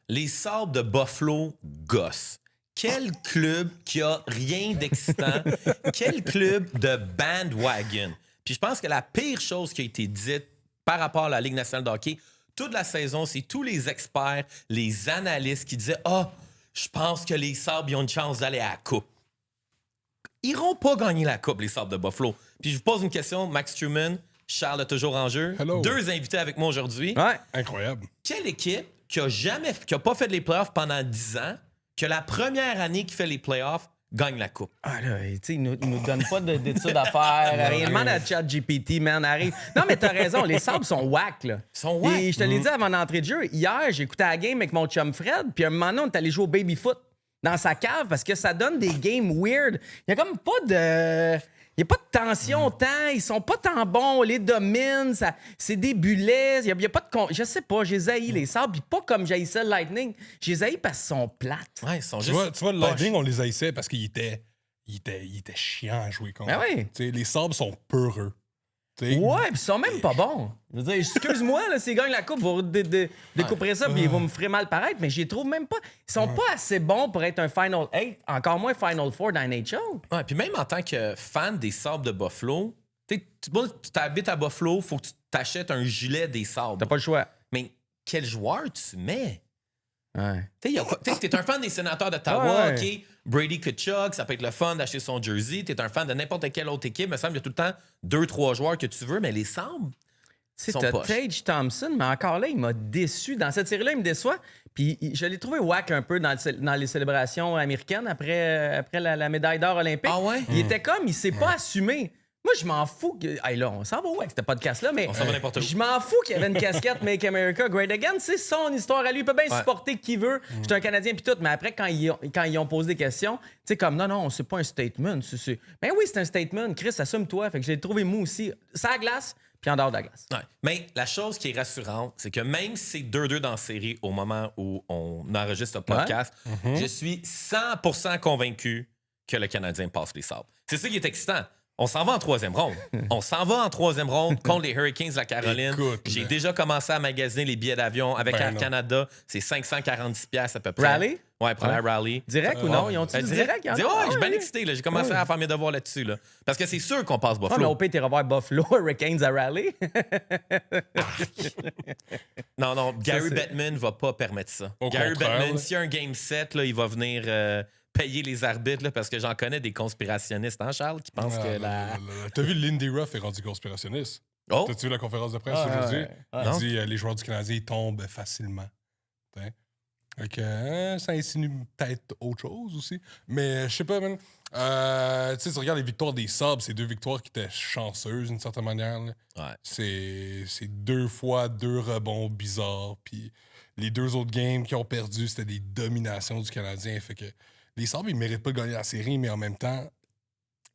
Les Sabres de Buffalo gossent. Quel club qui a rien d'excitant? Quel club de bandwagon? Puis je pense que la pire chose qui a été dite par rapport à la Ligue nationale de hockey, toute la saison, c'est tous les experts, les analystes qui disaient « Ah, je pense que les Sabres ils ont une chance d'aller à la Coupe. » Ils n'iront pas gagner la Coupe, les Sabres de Buffalo. Puis je vous pose une question, Max Truman, Charles est toujours en jeu. Hello. 2 invités avec moi aujourd'hui. Ouais. Incroyable. Quelle équipe qui a pas fait les playoffs pendant 10 ans, que la première année qui fait les playoffs, gagne la Coupe? Ah là, tu sais, ils nous donnent pas d'études à faire. Rien. Demande à ChatGPT, man, arrive. Non, mais t'as raison, les Sabres sont whack, là. Ils sont whack. Et je te l'ai dit avant d'entrer de jeu, hier, j'écoutais la game avec mon chum Fred, puis à un moment donné, on est allé jouer au baby-foot dans sa cave parce que ça donne des games weird. Il y a comme pas de... Il n'y a pas de tension tant, ils sont pas tant bons, les dominent, c'est des bullets, il y a pas de... Je sais pas, j'ai haï les Sabres, puis pas comme j'haïssais le Lightning, j'ai haï parce qu'ils sont plates. Ouais, ils sont Tu juste... vois, le Lightning, on les haïssait parce qu'ils étaient chiants à jouer contre. Ben oui. Tu sais, les Sabres sont peureux. Tu sais, Ouais, puis ils sont même pas bons. Je veux dire, excuse-moi, là, s'ils gagnent la coupe, vous découperez ça, puis ils vont me ferer mal paraître, mais je les trouve même pas. Ils sont pas assez bons pour être un Final 8, encore moins Final 4 dans NHL. Ouais, puis même en tant que fan des Sabres de Buffalo, tu habites à Buffalo, faut que tu t'achètes un gilet des Sabres. T'as pas le choix. Mais quel joueur tu mets? Ouais. T'es un fan des Sénateurs d'Ottawa, Ouais. OK? Brady Kachuk, ça peut être le fun d'acheter son jersey. T'es un fan de n'importe quelle autre équipe. Il me semble qu'il y a tout le temps 2-3 joueurs que tu veux, mais les Sabres, Tu sais, sont t'as poches. Tage Thompson, mais encore là, il m'a déçu. Dans cette série-là, il me déçoit. Puis je l'ai trouvé whack un peu dans les célébrations américaines après la médaille d'or olympique. Ah ouais? Il était comme, il s'est pas assumé. Moi, je m'en fous. Hey, là, on s'en va où avec ce podcast-là? Mais On s'en va n'importe où. je m'en fous qu'il y avait une casquette Make America Great Again. C'est son histoire à lui. Il peut bien supporter qui veut. Je suis un Canadien puis tout. Mais après, quand ils ont posé des questions, tu sais, comme non, c'est pas un statement. Ben oui, c'est un statement. Chris, assume-toi. Fait que j'ai trouvé mou aussi. Ça à glace, puis en dehors de la glace. Ouais. Mais la chose qui est rassurante, c'est que même si c'est 2-2 dans la série au moment où on enregistre ce podcast, je suis 100% convaincu que le Canadien passe les Sabres. C'est ça qui est excitant. On s'en va en 3e ronde. On s'en va en 3e ronde contre les Hurricanes de la Caroline. Écoute, J'ai là. déjà commencé à magasiner les billets d'avion avec Ben Air non. Canada. C'est 540$ à peu près. Rally? Ouais, pour la Rally. Direct ou non? Ils ont-tu dit direct? Ouais, je suis bien excité. Là. J'ai commencé à faire mes devoirs là-dessus. Là. Parce que c'est sûr qu'on passe Non, mais Buffalo. au pire, t'es revoir Buffalo, Hurricanes à Raleigh. Non, Gary c'est- Bettman va pas permettre ça. Au Gary contraire, Bettman, là. s'il y a un game 7, là, il va venir payer les arbitres là, parce que j'en connais des conspirationnistes, hein, Charles, qui pensent que la... T'as vu, Lindy Ruff est rendu conspirationniste. Oh! T'as-tu vu la conférence de presse Ah, aujourd'hui? ouais. Il Non. dit les joueurs du Canadien ils tombent facilement. T'sais. Fait que, ça insinue peut-être autre chose aussi. Mais je sais pas, man. Tu sais, tu regardes les victoires des Sabres, c'est 2 victoires qui étaient chanceuses d'une certaine manière. Là. Ouais. C'est 2 fois 2 rebonds bizarres. Puis les 2 autres games qui ont perdu, c'était des dominations du Canadien. Fait que les Sabres, ils méritent pas de gagner la série, mais en même temps,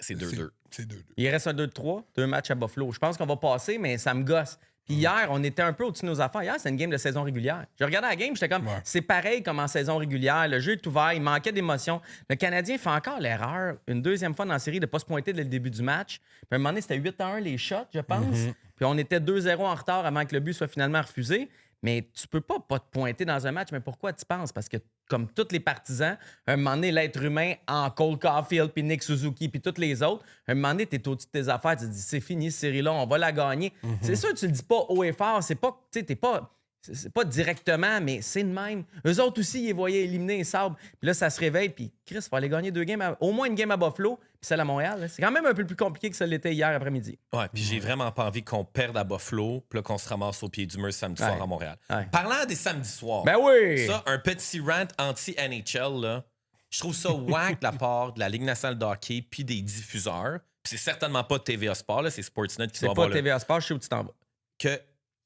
C'est 2-2. c'est 2-2. Il reste un 2-3, 2 matchs à Buffalo. Je pense qu'on va passer, mais ça me gosse. Puis hier, on était un peu au-dessus de nos affaires. Hier, c'était une game de saison régulière. Je regardais la game, j'étais comme, Ouais. c'est pareil comme en saison régulière. Le jeu est ouvert, il manquait d'émotion. Le Canadien fait encore l'erreur, une 2e fois dans la série, de ne pas se pointer dès le début du match. Puis à un moment donné, c'était 8-1 les shots, je pense. Puis on était 2-0 en retard avant que le but soit finalement refusé. Mais tu peux pas te pointer dans un match. Mais pourquoi tu penses? Parce que, comme tous les partisans, à un moment donné, l'être humain en Cole Caulfield, puis Nick Suzuki, puis tous les autres, à un moment donné, t'es au-dessus de tes affaires, tu te dis, c'est fini, cette série-là, on va la gagner. C'est sûr que tu le dis pas haut et fort, c'est pas, tu sais, t'es pas... C'est pas directement, mais c'est de même. Eux autres aussi, ils les voyaient éliminer les Sabres. Puis là, ça se réveille. Puis Chris, il faut aller gagner 2 games, au moins une game à Buffalo, puis celle à Montréal. Là. C'est quand même un peu plus compliqué que ça l'était hier après-midi. Ouais, puis j'ai vraiment pas envie qu'on perde à Buffalo, puis là, qu'on se ramasse au pied du mur samedi soir Ouais. à Montréal. Ouais. Parlant des samedis soirs, Ben oui! ça, un petit rant anti-NHL, là, je trouve ça whack de la part de la Ligue nationale de hockey puis des diffuseurs. Puis c'est certainement pas TVA Sport, là, c'est Sportsnet qui C'est doit pas avoir TVA Sport, je sais où tu t'en vas.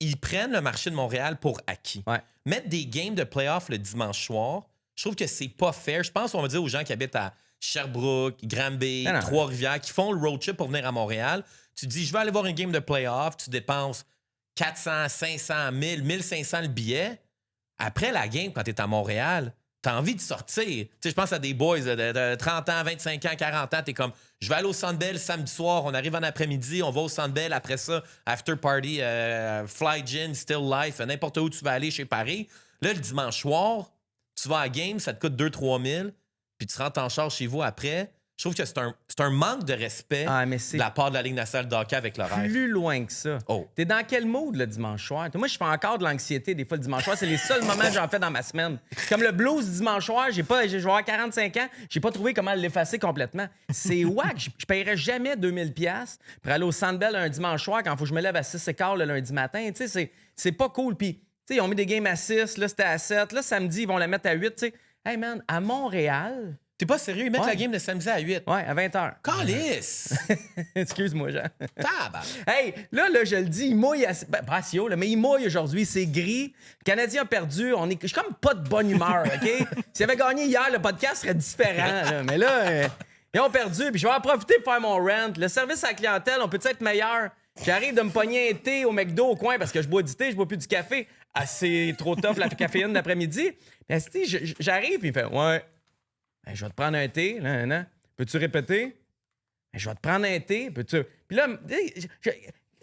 qu'ils prennent le marché de Montréal pour acquis. Ouais. Mettre des games de playoff le dimanche soir, je trouve que c'est pas fair. Je pense qu'on va dire aux gens qui habitent à Sherbrooke, Granby, Non. Trois-Rivières, qui font le road trip pour venir à Montréal. Tu dis, je vais aller voir une game de playoff, tu dépenses 400, 500, 1000, 1500 le billet. Après la game, quand tu es à Montréal, t'as envie de sortir. Tu sais, je pense à des boys de 30 ans, 25 ans, 40 ans. T'es comme, je vais aller au Centre Bell samedi soir. On arrive en après-midi, on va au Centre Bell. Après ça, after party, Fly Gin, Still Life, n'importe où tu vas aller chez Paris. Là, le dimanche soir, tu vas à la game, ça te coûte 2-3 000, puis tu rentres en charge chez vous après. Je trouve que c'est un manque de respect mais de la part de la Ligue nationale de hockey avec l'horaire. Plus loin que ça. Oh. T'es dans quel mood le dimanche soir? Moi, je fais encore de l'anxiété des fois le dimanche soir. C'est les seuls moments que j'en fais dans ma semaine. Comme le blues du dimanche soir, je vais avoir 45 ans, j'ai pas trouvé comment l'effacer complètement. C'est wack. Je paierais jamais 2000$ pour aller au Sandbell un dimanche soir quand il faut que je me lève à 6h15 le lundi matin. Tu sais, c'est pas cool. Puis, tu sais, ils ont mis des games à 6, là, c'était à 7. Là, samedi, ils vont la mettre à 8. Tu sais, hey man, à Montréal... T'es pas sérieux? Ils mettent la game de samedi à 8. Ouais, à 20h. Calice! Excuse-moi, Jean. Tabarnak! Hey, là, je le dis, il mouille assez... pas assez haut, là, mais il mouille aujourd'hui. C'est gris. Le Canadien a perdu. Je suis comme pas de bonne humeur, OK? S'il avait gagné hier, le podcast serait différent. Là. Mais là, ils ont perdu. Puis je vais en profiter pour faire mon rant. Le service à la clientèle, on peut être meilleur? J'arrive de me pogner un thé au McDo au coin parce que je bois du thé, je bois plus du café. Ah, c'est trop tough, la caféine d'après-midi. Mais j'arrive, puis il fait « Ouais. Ben, je vais te prendre un thé. Là. Peux-tu répéter? Ben, je vais te prendre un thé. Peux-tu... Puis là,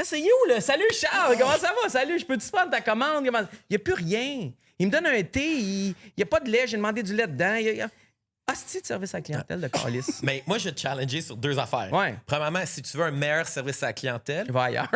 c'est you, là? Salut, Charles! Comment ça va? Salut, je peux-tu prendre ta commande? Il n'y a plus rien. Il me donne un thé. Il n'y a pas de lait. J'ai demandé du lait dedans. Hostie de service à la clientèle de calice. Mais moi, je vais te challenger sur 2 affaires. Ouais. Premièrement, si tu veux un meilleur service à la clientèle, Je vais ailleurs.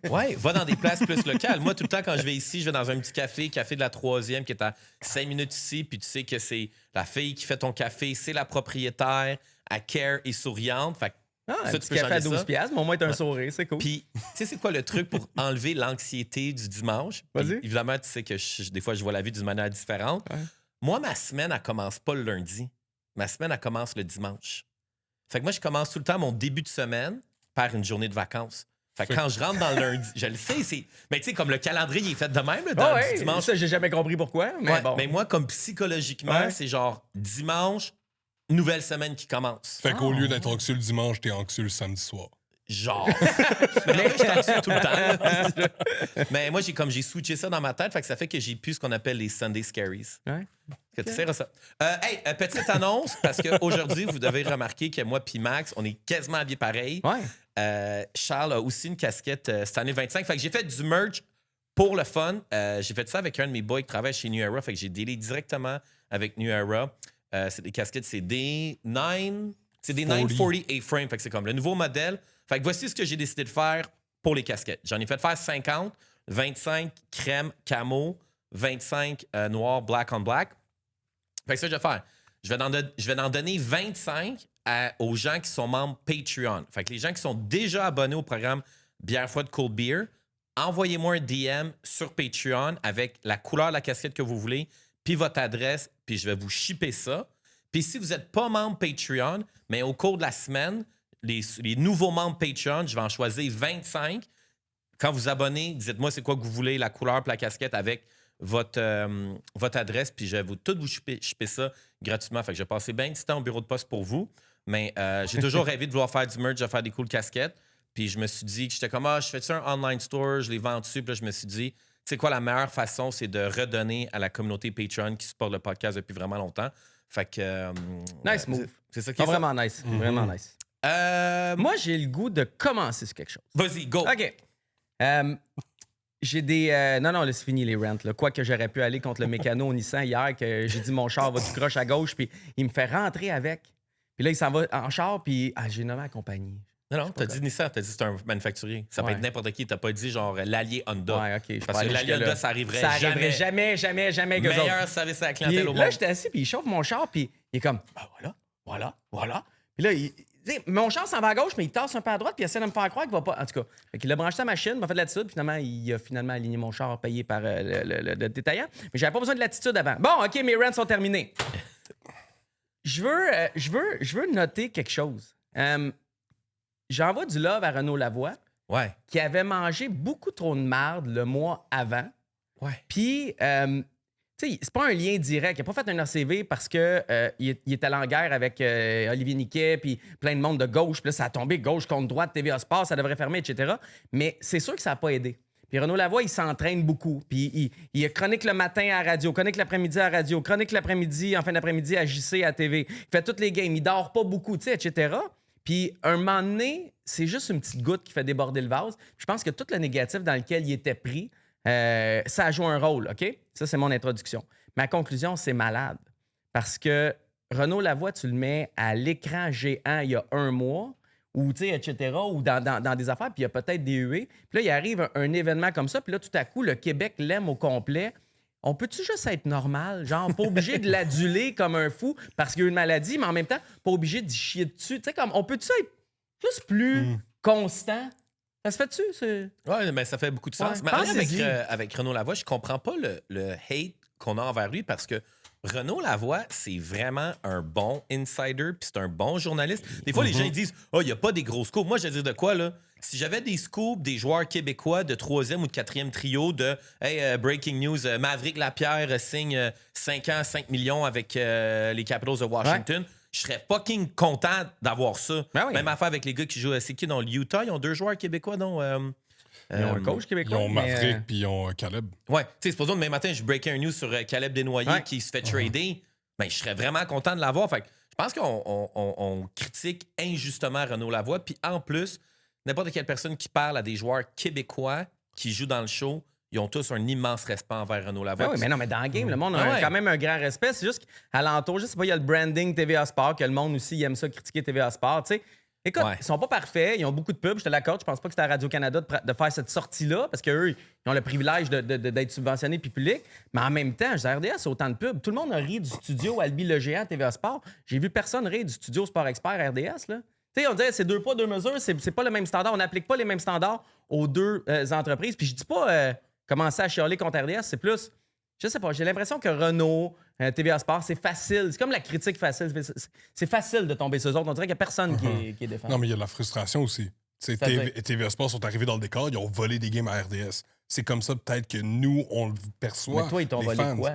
ouais, va dans des places plus locales. Moi, tout le temps, quand je vais ici, je vais dans un petit café de la 3e, qui est à 5 minutes ici, puis tu sais que c'est la fille qui fait ton café, c'est la propriétaire, elle care et souriante. Fait que Un ça, petit tu peux café à changer 12$, mais au moins, t'as un sourire. C'est cool. Puis, tu sais, c'est quoi le truc pour enlever l'anxiété du dimanche? Puis, Vas-y. évidemment, tu sais que des fois, je vois la vie d'une manière différente. Ouais. Moi, ma semaine, elle commence pas le lundi. Ma semaine, elle commence le dimanche. Fait que moi, je commence tout le temps mon début de semaine par une journée de vacances. Fait que quand je rentre dans le lundi, je le sais, c'est. Mais tu sais, comme le calendrier il est fait de même, là, dans le dimanche. Ça, j'ai jamais compris pourquoi, mais Ouais, bon. mais moi, comme psychologiquement, Ouais. c'est genre dimanche, nouvelle semaine qui commence. Fait qu'au lieu d'être anxieux le dimanche, t'es anxieux le samedi soir. Genre. Mais je suis anxieux tout le temps. Mais moi, j'ai switché ça dans ma tête, fait que ça fait que j'ai plus ce qu'on appelle les Sunday Scaries. Ouais. Que tu sais ça. Petite annonce, parce qu'aujourd'hui, vous devez remarquer que moi puis Max, on est quasiment habillés pareil. Ouais. Charles a aussi une casquette cette année 25. Fait que j'ai fait du merch pour le fun. J'ai fait ça avec un de mes boys qui travaille chez New Era. Fait que j'ai dealé directement avec New Era. C'est des casquettes, c'est des 940 A-frame. Fait que c'est comme le nouveau modèle. Fait que voici ce que j'ai décidé de faire pour les casquettes. J'en ai fait faire 50, 25 crème camo, 25 noir black on black. Fait que ça, je vais faire. Je vais en donner 25 aux gens qui sont membres Patreon. Fait que les gens qui sont déjà abonnés au programme Bière Froide Cold Beer, envoyez-moi un DM sur Patreon avec la couleur de la casquette que vous voulez, puis votre adresse, puis je vais vous shipper ça. Puis si vous n'êtes pas membre Patreon, mais au cours de la semaine, les nouveaux membres Patreon, je vais en choisir 25. Quand vous abonnez, dites-moi c'est quoi que vous voulez, la couleur pour la casquette avec votre adresse, puis je vais vous shipper ça gratuitement. Fait que je vais passer bien du temps au bureau de poste pour vous. Mais j'ai toujours rêvé de vouloir faire du merch, de faire des cool casquettes. Puis je me suis dit que j'étais comme, je fais-tu un online store, je les vends dessus. Puis là, je me suis dit, tu sais quoi, la meilleure façon, c'est de redonner à la communauté Patreon qui supporte le podcast depuis vraiment longtemps. Fait que. Nice move. C'est ça qui est Vraiment nice. Vraiment nice. Moi, j'ai le goût de commencer sur quelque chose. Vas-y, go. OK. J'ai des... non, là, c'est fini les rants. Là. Quoi que j'aurais pu aller contre le mécano au Nissan hier, que j'ai dit mon char va du croche à gauche, puis il me fait rentrer avec. Puis là, il s'en va en char, puis j'ai nommé la compagnie. Non, t'as dit Nissan, t'as dit c'est un manufacturier. Ça peut être n'importe qui. T'as pas dit genre l'allié Honda. Ouais, OK. Parce que l'allié Honda, ça arriverait jamais que meilleur service à la clientèle au monde. Là, j'étais assis, puis il chauffe mon char, puis il est comme, voilà. Puis là, mon char s'en va à gauche, mais il tasse un peu à droite, puis il essaie de me faire croire qu'il va pas. En tout cas, il a branché sa machine, m'a fait de l'attitude, puis finalement, il a finalement aligné mon char payé par le détaillant. Mais j'avais pas besoin de l'attitude avant. Bon, OK, mes rants sont terminés. Je veux noter quelque chose. J'envoie du love à Renaud Lavoie, qui avait mangé beaucoup trop de marde le mois avant. Ouais. Puis, tu sais, c'est pas un lien direct. Il a pas fait un RCV parce que il est allé en guerre avec Olivier Niquet puis plein de monde de gauche. Puis là, ça a tombé gauche contre droite, TVA Sport, ça devrait fermer, etc. Mais c'est sûr que ça n'a pas aidé. Puis Renaud Lavoie, il s'entraîne beaucoup. Puis il chronique le matin à la radio, chronique l'après-midi à la radio, chronique l'après-midi, en fin d'après-midi à JC, à TV. Il fait toutes les games, il dort pas beaucoup, tu sais, etc. Puis un moment donné, c'est juste une petite goutte qui fait déborder le vase. Puis je pense que tout le négatif dans lequel il était pris, ça a joué un rôle, OK? Ça, c'est mon introduction. Ma conclusion, c'est malade. Parce que Renaud Lavoie, tu le mets à l'écran géant il y a un mois, ou etc., ou dans des affaires, puis il y a peut-être des huées. Puis là, il arrive un événement comme ça, puis là, tout à coup, le Québec l'aime au complet. On peut-tu juste être normal? Genre, pas obligé de l'aduler comme un fou parce qu'il y a une maladie, mais en même temps, pas obligé d'y chier dessus. Tu sais, comme, on peut-tu être juste plus constant? Ça se fait-tu? Oui, mais ça fait beaucoup de sens. Ouais, Mais pensez-y. avec Renaud Lavoie, je comprends pas le hate qu'on a envers lui parce que Renaud Lavoie, c'est vraiment un bon insider puis c'est un bon journaliste. Des fois, les gens ils disent « Oh, il n'y a pas des gros scoops. » Moi, je veux dire de quoi, là? Si j'avais des scoops des joueurs québécois de 3e ou de 4e trio de « Hey, breaking news, Maverick Lapierre signe 5 ans, 5 millions avec les Capitals de Washington. Je serais fucking content d'avoir ça. Ben oui. Même affaire avec les gars qui jouent. C'est qui dans le Utah? Ils ont 2 joueurs québécois, dont. Ils ont un coach Ils québécois. ont mais, Maverick puis ils ont Caleb. Ouais, tu sais, supposons demain matin, je breakais un news sur Caleb Desnoyers Ouais. qui se fait trader. Ben, je serais vraiment content de l'avoir. Fait que je pense qu'on critique injustement Renaud Lavoie. Puis en plus, n'importe quelle personne qui parle à des joueurs québécois qui jouent dans le show, ils ont tous un immense respect envers Renaud Lavoie. Ah oui, mais non, mais dans le game, le monde Ah a ouais. quand même un grand respect. C'est juste qu'à l'entour, je sais pas, il y a le branding TVA Sport, que le monde aussi il aime ça critiquer TVA Sport, tu sais. Écoute, Ouais. ils sont pas parfaits, ils ont beaucoup de pubs, je te l'accorde. Je pense pas que c'était à Radio-Canada de faire cette sortie-là, parce qu'eux, ils ont le privilège d'être subventionnés puis publics. Mais en même temps, je dis, RDS, c'est autant de pubs. Tout le monde a ri du studio Albi Le Géant TVA Sport. J'ai vu personne rire du studio Sport Expert RDS, là. Tu sais, on dirait c'est 2 poids, 2 mesures, c'est pas le même standard. On n'applique pas les mêmes standards aux deux entreprises. Puis je dis pas commencer à chialer contre RDS, c'est plus, je sais pas, j'ai l'impression que Renault, TVA Sport, c'est facile. C'est comme la critique facile. C'est facile de tomber sur eux autres. On dirait qu'il n'y a personne qui est défendu. Non, mais il y a de la frustration aussi. Tu sais, TVA Sports sont arrivés dans le décor, ils ont volé des games à RDS. C'est comme ça peut-être que nous, on le perçoit. Mais toi, ils t'ont les volé fans. quoi?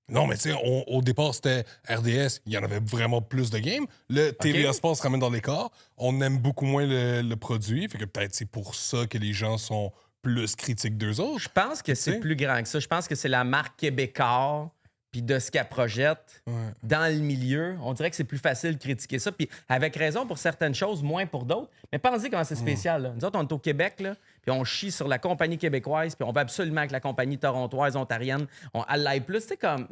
Non, mais tu sais, au départ, c'était RDS. Il y en avait vraiment plus de games. Le TVA Sports se ramène dans l'écart. On aime beaucoup moins le produit. Fait que peut-être c'est pour ça que les gens sont plus critiques d'eux autres. Je pense que c'est sais? plus grand que ça. Je pense que c'est la marque Québécois, puis de ce qu'elle projette Ouais. dans le milieu. On dirait que c'est plus facile de critiquer ça. Puis avec raison pour certaines choses, moins pour d'autres. Mais pensez comment c'est spécial. Là. Nous autres, on est au Québec, là, puis on chie sur la compagnie québécoise, puis on veut absolument que la compagnie torontoise, ontarienne, elle l'aille plus. C'est comme...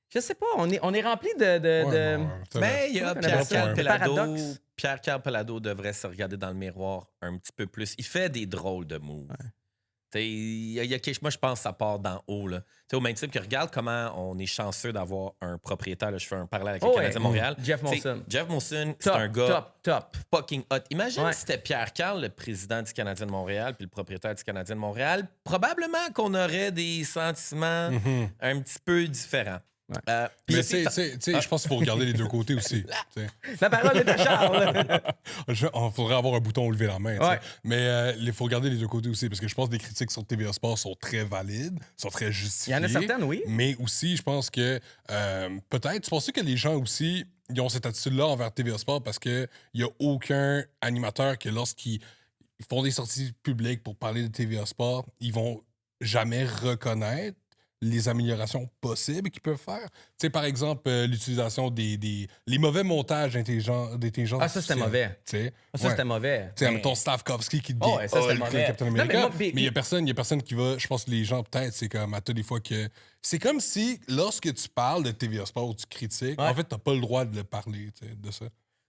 Je sais pas, on est rempli de... Mais il y a Ouais, un paradoxe. Pierre-Carl Pelado devrait se regarder dans le miroir un petit peu plus. Il fait des drôles de moves. Il y a quelque... Moi, je pense que ça part d'en haut. Là. Au même titre que regarde comment on est chanceux d'avoir un propriétaire. Là, je fais un parallèle avec le Canadien de Montréal. Jeff T'sais, Molson. Jeff Molson, c'est Top, un gars top. fucking hot. Imagine Ouais. si c'était Pierre-Carl, le président du Canadien de Montréal, puis le propriétaire du Canadien de Montréal. Probablement qu'on aurait des sentiments un petit peu différents. Puis Mais aussi, tu sais, je pense qu'il faut regarder les deux côtés aussi. tu sais. La parole est à Charles. Il faudrait avoir un bouton où lever la main. tu sais. Ouais. Mais il faut regarder les deux côtés aussi, parce que je pense que les critiques sur TVA Sport sont très valides, sont très justifiées. Il y en a certaines, oui. Mais aussi, je pense que peut-être, c'est pour ça que les gens aussi, ils ont cette attitude-là envers TVA Sport, parce qu'il n'y a aucun animateur que lorsqu'ils font des sorties publiques pour parler de TVA Sport, ils vont jamais reconnaître les améliorations possibles qu'ils peuvent faire. Tu sais, par exemple, l'utilisation les mauvais montages d'intelligence Ah, ça, c'était artificielle. mauvais. Tu sais, Ça, ouais. c'était mauvais. Tu sais, Mais- mettons Stavkovski qui Oh, ouais, ça, c'était le mauvais. Captain Non, mais America. moi, Mais il y a personne qui va... Je pense que les gens, peut-être, c'est comme à toutes les fois que... C'est comme si, lorsque tu parles de TVA Sport ou tu critiques, Ouais. en fait, t'as pas le droit de le parler, tu sais, de ça.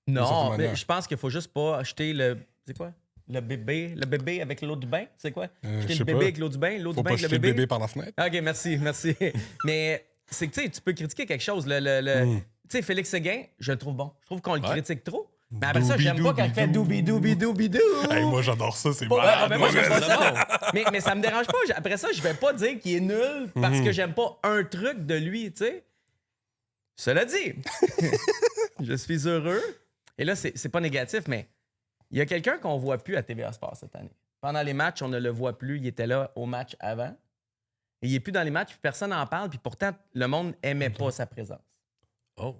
D'une Non, certaine mais manière. je pense qu'il faut juste pas acheter le... C'est quoi? Le bébé avec l'eau du bain, c'est quoi? je Acheter sais le bébé pas. avec l'eau du bain, l'eau du Faut bain pas avec jeter le le bébé. bébé par la fenêtre. OK, merci. Mais c'est que, tu sais, tu peux critiquer quelque chose. Tu sais, Félix Séguin, je le trouve bon. Je trouve qu'on le critique trop. Mais après ça, j'aime pas quand il fait doubi-doubi-doubi-dou. Hey, moi, j'adore ça, c'est Ouais, malade. mais moi, j'aime pas c'est ça. Mais ça me dérange pas. Après ça, je vais pas dire qu'il est nul parce que j'aime pas un truc de lui, tu sais. Cela dit, je suis heureux. Et là, c'est pas négatif, mais il y a quelqu'un qu'on voit plus à TVA Sport cette année. Pendant les matchs, on ne le voit plus. Il était là au match avant. Et il est plus dans les matchs, puis personne n'en parle, puis pourtant, le monde aimait pas sa présence. Oh.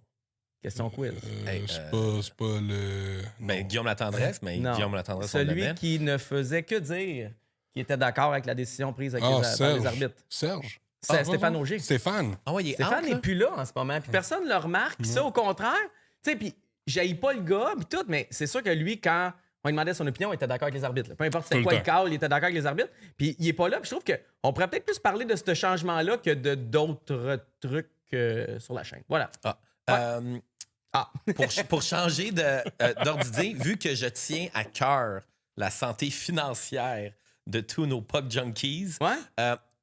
Question quiz. Hey, C'est pas le... Ben, non. Guillaume Latendresse, mais Non. Guillaume Latendresse, on Celui l'aimait. qui ne faisait que dire qu'il était d'accord avec la décision prise avec Ah, par les Serge. arbitres. Serge. C'est Ah, Stéphane ouais. Auger. Stéphane. Ah ouais, il est Stéphane out, n'est là? plus là en ce moment. Puis personne ne le remarque. Puis ça, au contraire, tu sais, puis j'haïs pas le gars, puis tout, mais c'est sûr que lui, quand on lui demandait son opinion, il était d'accord avec les arbitres. là. Peu importe c'était Tout le quoi le temps. call, il était d'accord avec les arbitres. Puis il est pas là. Puis je trouve qu'on pourrait peut-être plus parler de ce changement-là que de d'autres trucs que sur la chaîne. Voilà. Pour changer d'ordre d'idée, vu que je tiens à cœur la santé financière de tous nos puck junkies,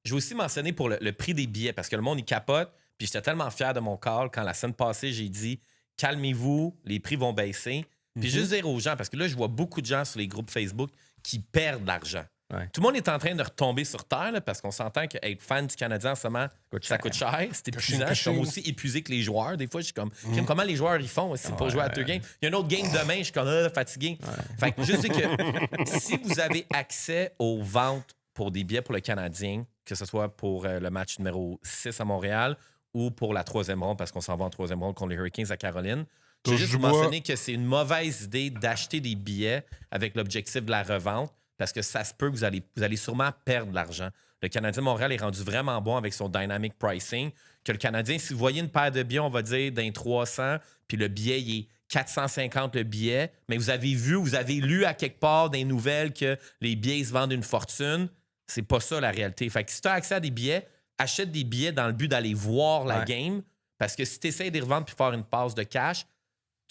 je vais aussi mentionner pour le prix des billets, parce que le monde, il capote. Puis j'étais tellement fier de mon call quand la semaine passée, j'ai dit « Calmez-vous, les prix vont baisser. » Puis juste dire aux gens, parce que là, je vois beaucoup de gens sur les groupes Facebook qui perdent de l'argent. Ouais. Tout le monde est en train de retomber sur terre, là, parce qu'on s'entend qu'être fan du Canadien en ce moment, ça coûte cher. C'est épuisant. Je suis comme aussi épuisé que les joueurs. Des fois, je suis comme, comment les joueurs ils font c'est pour jouer à 2 games? Il y a un autre game demain, je suis comme fatigué. Fait que juste dire que si vous avez accès aux ventes pour des billets pour le Canadien, que ce soit pour le match numéro 6 à Montréal ou pour la 3e ronde, parce qu'on s'en va en 3e ronde contre les Hurricanes à Caroline, je vais juste vous mentionner que c'est une mauvaise idée d'acheter des billets avec l'objectif de la revente, parce que ça se peut que vous allez sûrement perdre de l'argent. Le Canadien de Montréal est rendu vraiment bon avec son dynamic pricing, que le Canadien, si vous voyez une paire de billets, on va dire, d'un 300, puis le billet, il est 450 le billet, mais vous avez lu à quelque part des nouvelles que les billets se vendent une fortune, c'est pas ça la réalité. Fait que si tu as accès à des billets, achète des billets dans le but d'aller voir la game, parce que si tu essaies de les revendre puis faire une passe de cash,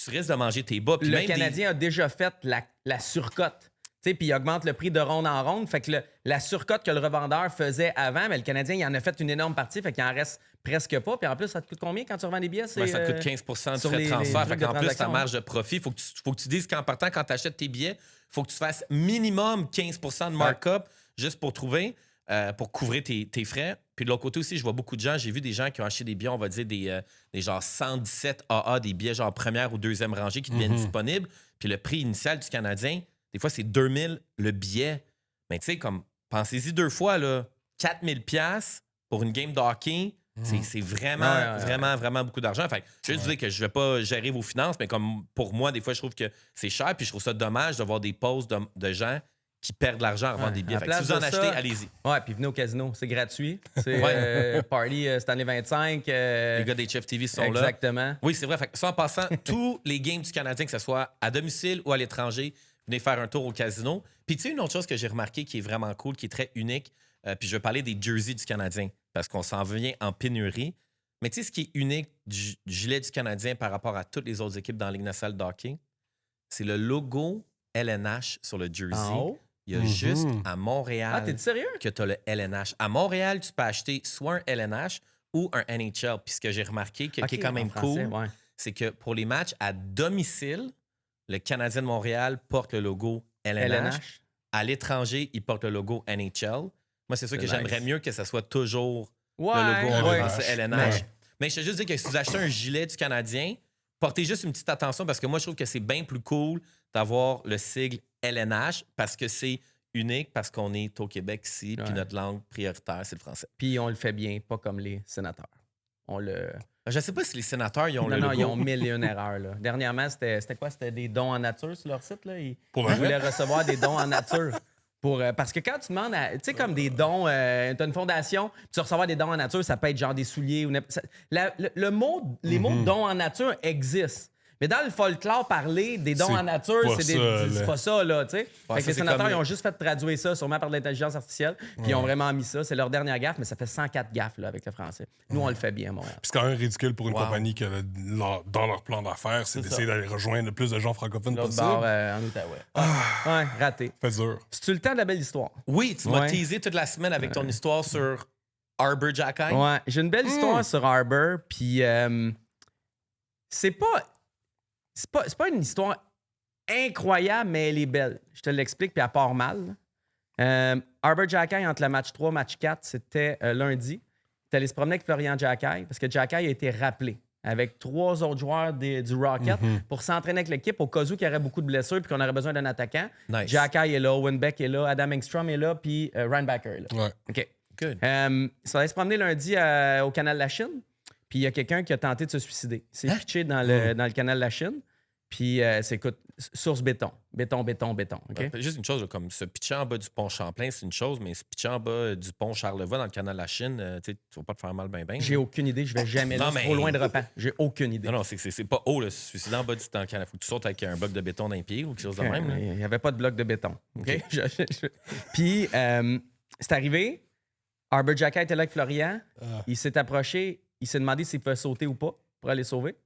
tu risques de manger tes bas. Puis le même Canadien a déjà fait la surcote. Puis il augmente le prix de ronde en ronde. Fait que la surcote que le revendeur faisait avant, mais le Canadien, il en a fait une énorme partie. Fait qu'il en reste presque pas. Puis en plus, ça te coûte combien quand tu revends des billets? Ça te coûte 15 de frais de transfert. Fait qu'en plus, ta marge de profit, il faut que tu dises qu'en partant, quand tu achètes tes billets, il faut que tu fasses minimum 15 de markup juste pour trouver, pour couvrir tes frais. Puis de l'autre côté aussi, je vois beaucoup de gens, j'ai vu des gens qui ont acheté des billets, on va dire des genre 117 AA, des billets genre première ou deuxième rangée qui deviennent disponibles. Puis le prix initial du Canadien, des fois, c'est 2000 le billet. Mais tu sais, comme, pensez-y 2 fois, là, 4000 $ pour une game de hockey, c'est vraiment beaucoup d'argent. Fait que je veux juste dire que je vais pas gérer vos finances, mais comme pour moi, des fois, je trouve que c'est cher, puis je trouve ça dommage de voir des posts de gens qui perdent de l'argent à revendre des billets. Fait que si vous en achetez, allez-y. Ouais, puis venez au casino, c'est gratuit. C'est Party Stanley 25. Les gars des Chef TV sont là. Exactement. Oui, c'est vrai. Fait que ça, en passant, tous les games du Canadien, que ce soit à domicile ou à l'étranger, venez faire un tour au casino. Puis tu sais, une autre chose que j'ai remarqué qui est vraiment cool, qui est très unique, puis je vais parler des jerseys du Canadien, parce qu'on s'en vient en pénurie. Mais tu sais, ce qui est unique du gilet du Canadien par rapport à toutes les autres équipes dans la Ligue nationale de hockey, c'est le logo LNH sur le jersey. Oh. Il y a juste à Montréal t'es sérieux? que tu as le LNH. À Montréal, tu peux acheter soit un LNH ou un NHL. Puis ce que j'ai remarqué, qui est quand même cool, c'est que pour les matchs à domicile, le Canadien de Montréal porte le logo LNH. À l'étranger, il porte le logo NHL. Moi, c'est sûr que j'aimerais mieux que ça soit toujours le logo en français LNH. Mais je te juste dire que si vous achetez un gilet du Canadien, portez juste une petite attention parce que moi, je trouve que c'est bien plus cool d'avoir le sigle LNH parce que c'est unique, parce qu'on est au Québec ici, puis notre langue prioritaire, c'est le français. Puis on le fait bien, pas comme les sénateurs. Je sais pas si les sénateurs, ils ont le logo. Non, ils ont 1001 erreurs. Là. Dernièrement, c'était quoi? C'était des dons en nature sur leur site. Là. Ils voulaient recevoir des dons en nature. Parce que quand tu demandes, tu sais, comme des dons, tu as une fondation, tu vas recevoir des dons en nature, ça peut être genre des souliers ou les mots de dons en nature existent. Mais dans le folklore parlé, des dons en nature, c'est pas ça, là, tu sais. Fait que les sénateurs, ils ont juste fait traduire ça, sûrement par de l'intelligence artificielle, puis ils ont vraiment mis ça. C'est leur dernière gaffe, mais ça fait 104 gaffes, là, avec le français. Nous, on le fait bien, Montréal. C'est quand même ridicule pour une compagnie qui, dans leur plan d'affaires, c'est d'essayer d'aller rejoindre le plus de gens francophones possible. Bord, en Outaouais. Raté. Fait dur. C'est-tu le temps de la belle histoire? Oui, tu m'as teasé toute la semaine avec ton histoire sur Arbor Xhekaj. Ouais, j'ai une belle histoire sur Arbor, puis c'est pas une histoire incroyable, mais elle est belle. Je te l'explique, puis elle part mal. Arbor Xhekaj, entre le match 3 et match 4, c'était lundi. Il est allé se promener avec Florian Xhekaj parce que Xhekaj a été rappelé avec 3 autres joueurs du Rocket pour s'entraîner avec l'équipe au cas où il y aurait beaucoup de blessures puis qu'on aurait besoin d'un attaquant. Nice. Xhekaj est là, Owen Beck est là, Adam Engstrom est là, puis Ryan Backer est là. Ouais. OK. Good. Il s'est allé se promener lundi au canal de la Chine, puis il y a quelqu'un qui a tenté de se suicider. Il s'est pitché dans le canal de la Chine. Puis, écoute, source béton. Béton. Okay? Juste une chose, là, comme se pitcher en bas du pont Champlain, c'est une chose, mais se pitcher en bas du pont Charlevoix dans le canal de la Chine, tu vas pas te faire mal ben. J'ai aucune idée. Je vais jamais là. Trop loin de repas. J'ai aucune idée. Non, c'est pas haut, là. Se suicider en bas du canal. Il faut que tu sautes avec un bloc de béton d'un pied ou quelque chose de même. Il n'y avait pas de bloc de béton. OK? Puis, c'est arrivé. Arbor Xhekaj était là avec Florian. Il s'est approché. il s'est demandé s'il pouvait sauter ou pas pour aller sauver.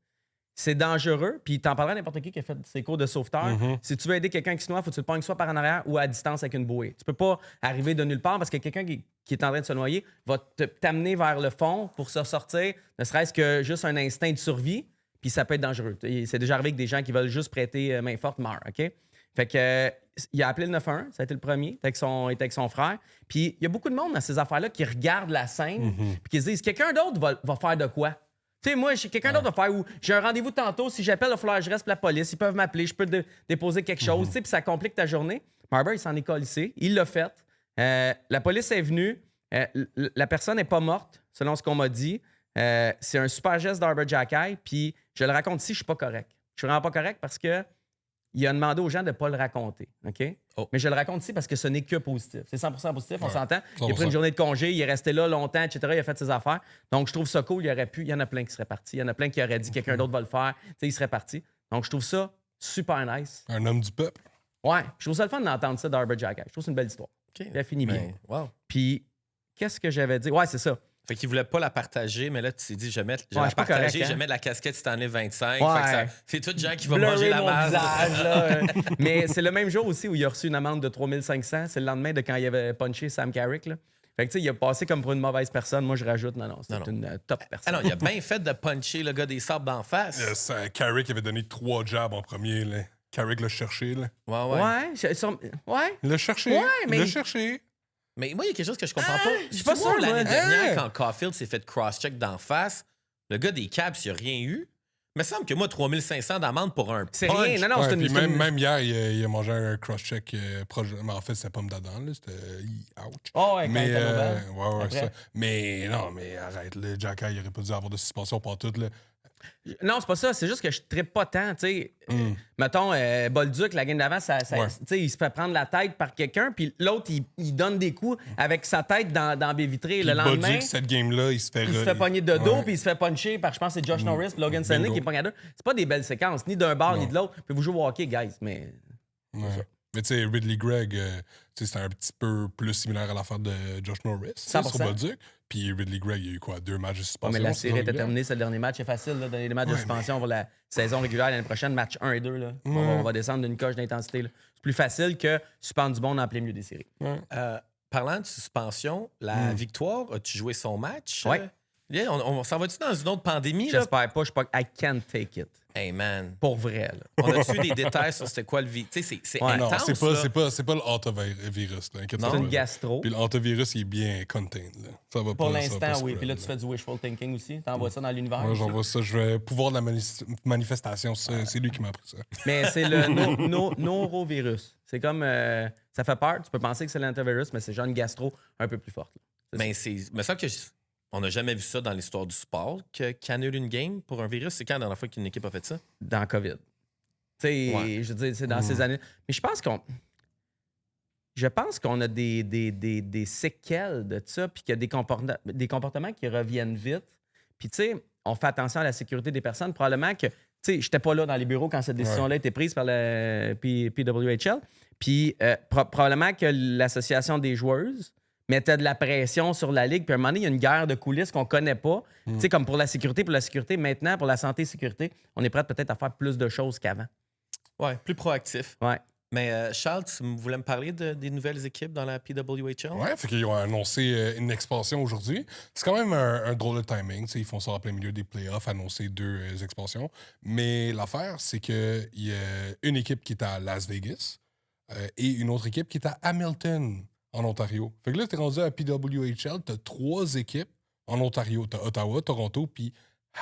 C'est dangereux, puis t'en parleras à n'importe qui a fait ses cours de sauveteur. Si tu veux aider quelqu'un qui se noie, faut que tu le pognes soit par en arrière ou à distance avec une bouée. Tu peux pas arriver de nulle part parce que quelqu'un qui est en train de se noyer va t'amener vers le fond pour se sortir, ne serait-ce que juste un instinct de survie, puis ça peut être dangereux. C'est déjà arrivé que des gens qui veulent juste prêter main forte meurent, OK? Fait que il a appelé le 911, ça a été le premier, il était avec son frère. Puis il y a beaucoup de monde dans ces affaires-là qui regardent la scène puis qui se disent quelqu'un d'autre va faire de quoi? Tu sais, moi, quelqu'un d'autre va faire ou j'ai un rendez-vous tantôt, si j'appelle, il va falloir que je reste pour la police, ils peuvent m'appeler, je peux déposer quelque chose, tu sais, puis ça complique ta journée. Marbury, il s'en est collissé, il l'a fait. La police est venue, la personne n'est pas morte, selon ce qu'on m'a dit. C'est un super geste d'Arbor Jackay, puis je le raconte ici, je suis pas correct. Je suis vraiment pas correct parce que il a demandé aux gens de ne pas le raconter, OK? Oh. Mais je le raconte ici parce que ce n'est que positif. C'est 100% positif, on s'entend. Il a 100%. pris une journée de congé, il est resté là longtemps, etc. Il a fait ses affaires. Donc, je trouve ça cool. Il y en a plein qui seraient partis. Il y en a plein qui auraient dit quelqu'un d'autre va le faire. Tu sais, il serait parti. Donc, je trouve ça super nice. Un homme du peuple. Ouais, je trouve ça le fun d'entendre ça d'Arbor Jackay. Je trouve que c'est une belle histoire. OK. Il a fini bien. Ben, wow. Puis, qu'est-ce que j'avais dit? Ouais, c'est ça. Fait qu'il voulait pas la partager, mais là, tu t'es dit, je vais je suis pas partager, correct, hein? je mets de la casquette cette année 25. Ouais. Fait que c'est tout gens qui vont Blurrer manger la mon masse. visage, là. Mais c'est le même jour aussi où il a reçu une amende de 3500. C'est le lendemain de quand il avait punché Sam Carrick. Là. Fait que tu sais, il a passé comme pour une mauvaise personne. Moi, je rajoute, non, c'est Non. une top personne. Ah non, il a bien fait de puncher le gars des sables d'en face. Carrick avait donné 3 jabs en premier. Là. Carrick l'a cherché. Là. Ouais. Ouais. Il l'a cherché. Ouais, mais- Il l'a cherché. Mais moi, il y a quelque chose que je comprends pas. je suis pas sûr, l'année moi. dernière, quand Caulfield s'est fait cross-check d'en face, le gars des Cabs, il a rien eu. Il me semble que moi, 3500 d'amende pour un C'est punch. rien. Non, Ouais, c'est une... puis c'est une- même hier, il a mangé un cross-check proche. Mais en fait, c'était pas d'Adam. Là. C'était ouch. Oh, ouais, quand Mais, il était au banc. ouais, Après. ça. Mais non, mais arrête. Le Jackay, il aurait pas dû avoir de suspension pour tout. Là. Non, c'est pas ça. C'est juste que je trippe pas tant. Tu sais, mettons, Bolduc, la game d'avant, Ouais. tu sais, il se fait prendre la tête par quelqu'un, puis l'autre, il donne des coups avec sa tête dans la baie vitrée. Le Puis lendemain, Bolduc, cette game-là, il se fait... il se fait pogner de dos, Ouais. puis il se fait puncher par, je pense, c'est Josh Norris, puis Logan Stanley Bingo. qui est pogné à deux. C'est pas des belles séquences, ni d'un bord, ni de l'autre. Puis vous jouez au hockey, guys, mais... Ouais. Mais tu sais, Ridley Gregg, tu sais, c'était un petit peu plus similaire à l'affaire de Josh Norris. 100%. Sur Bolduc. Puis Ridley Gregg, il y a eu quoi? 2 matchs de Ouais, suspension. mais la saison série était régulière. terminée, c'est le dernier match. C'est facile, là, donner des matchs de suspension pour la saison régulière l'année prochaine, match 1 et 2. Là. On va descendre d'une coche d'intensité. Là. C'est plus facile que suspendre du monde en plein milieu des séries. Parlant de suspension, la victoire, as-tu joué son match? Ouais. Yeah, on s'en va-tu dans une autre pandémie? Là? J'espère pas, je suis pas... I can't take it. Hey man, Pour vrai, là. on a-tu des détails sur c'était quoi le virus? Tu sais, c'est Ouais. Non, intense. c'est pas le hantavirus. Là, inquiète-toi C'est pas, une là. gastro. Puis le hantavirus, il est bien contained. Là. Ça va Pour pas, ça va pas l'instant, oui. spread, Puis là, tu là. fais du wishful thinking aussi. T'envoies ça dans l'univers. Moi, j'envoie ça. Je vais pouvoir de la manifestation. C'est lui qui m'a appris ça. Mais c'est le norovirus. C'est comme... ça fait peur. Tu peux penser que c'est l'antivirus, mais c'est genre une gastro un peu plus forte. Là. Mais il me semble que on n'a jamais vu ça dans l'histoire du sport, qu'il annule une game pour un virus. C'est quand la dernière fois qu'une équipe a fait ça? Dans COVID. Tu sais, Ouais. je veux dire, c'est dans ces années. Mais je pense qu'on a des séquelles de ça, puis qu'il y a des comportements qui reviennent vite. Puis, tu sais, on fait attention à la sécurité des personnes. Probablement que, tu sais, j'étais pas là dans les bureaux quand cette décision-là a été prise par le PWHL. Puis, probablement que l'association des joueuses mettait de la pression sur la Ligue. Puis à un moment donné, il y a une guerre de coulisses qu'on connaît pas. Tu sais, comme pour la sécurité. Maintenant, pour la santé et sécurité, on est prêt peut-être à faire plus de choses qu'avant. Ouais, plus proactif. Ouais. Mais Charles, tu voulais me parler des nouvelles équipes dans la PWHL? Ouais, fait qu'ils ont annoncé une expansion aujourd'hui. C'est quand même un drôle de timing. Ils font ça en plein milieu des playoffs, annoncer 2 expansions. Mais l'affaire, c'est qu'il y a une équipe qui est à Las Vegas et une autre équipe qui est à Hamilton, en Ontario. Fait que là, t'es rendu à PWHL, t'as 3 équipes en Ontario. T'as Ottawa, Toronto, puis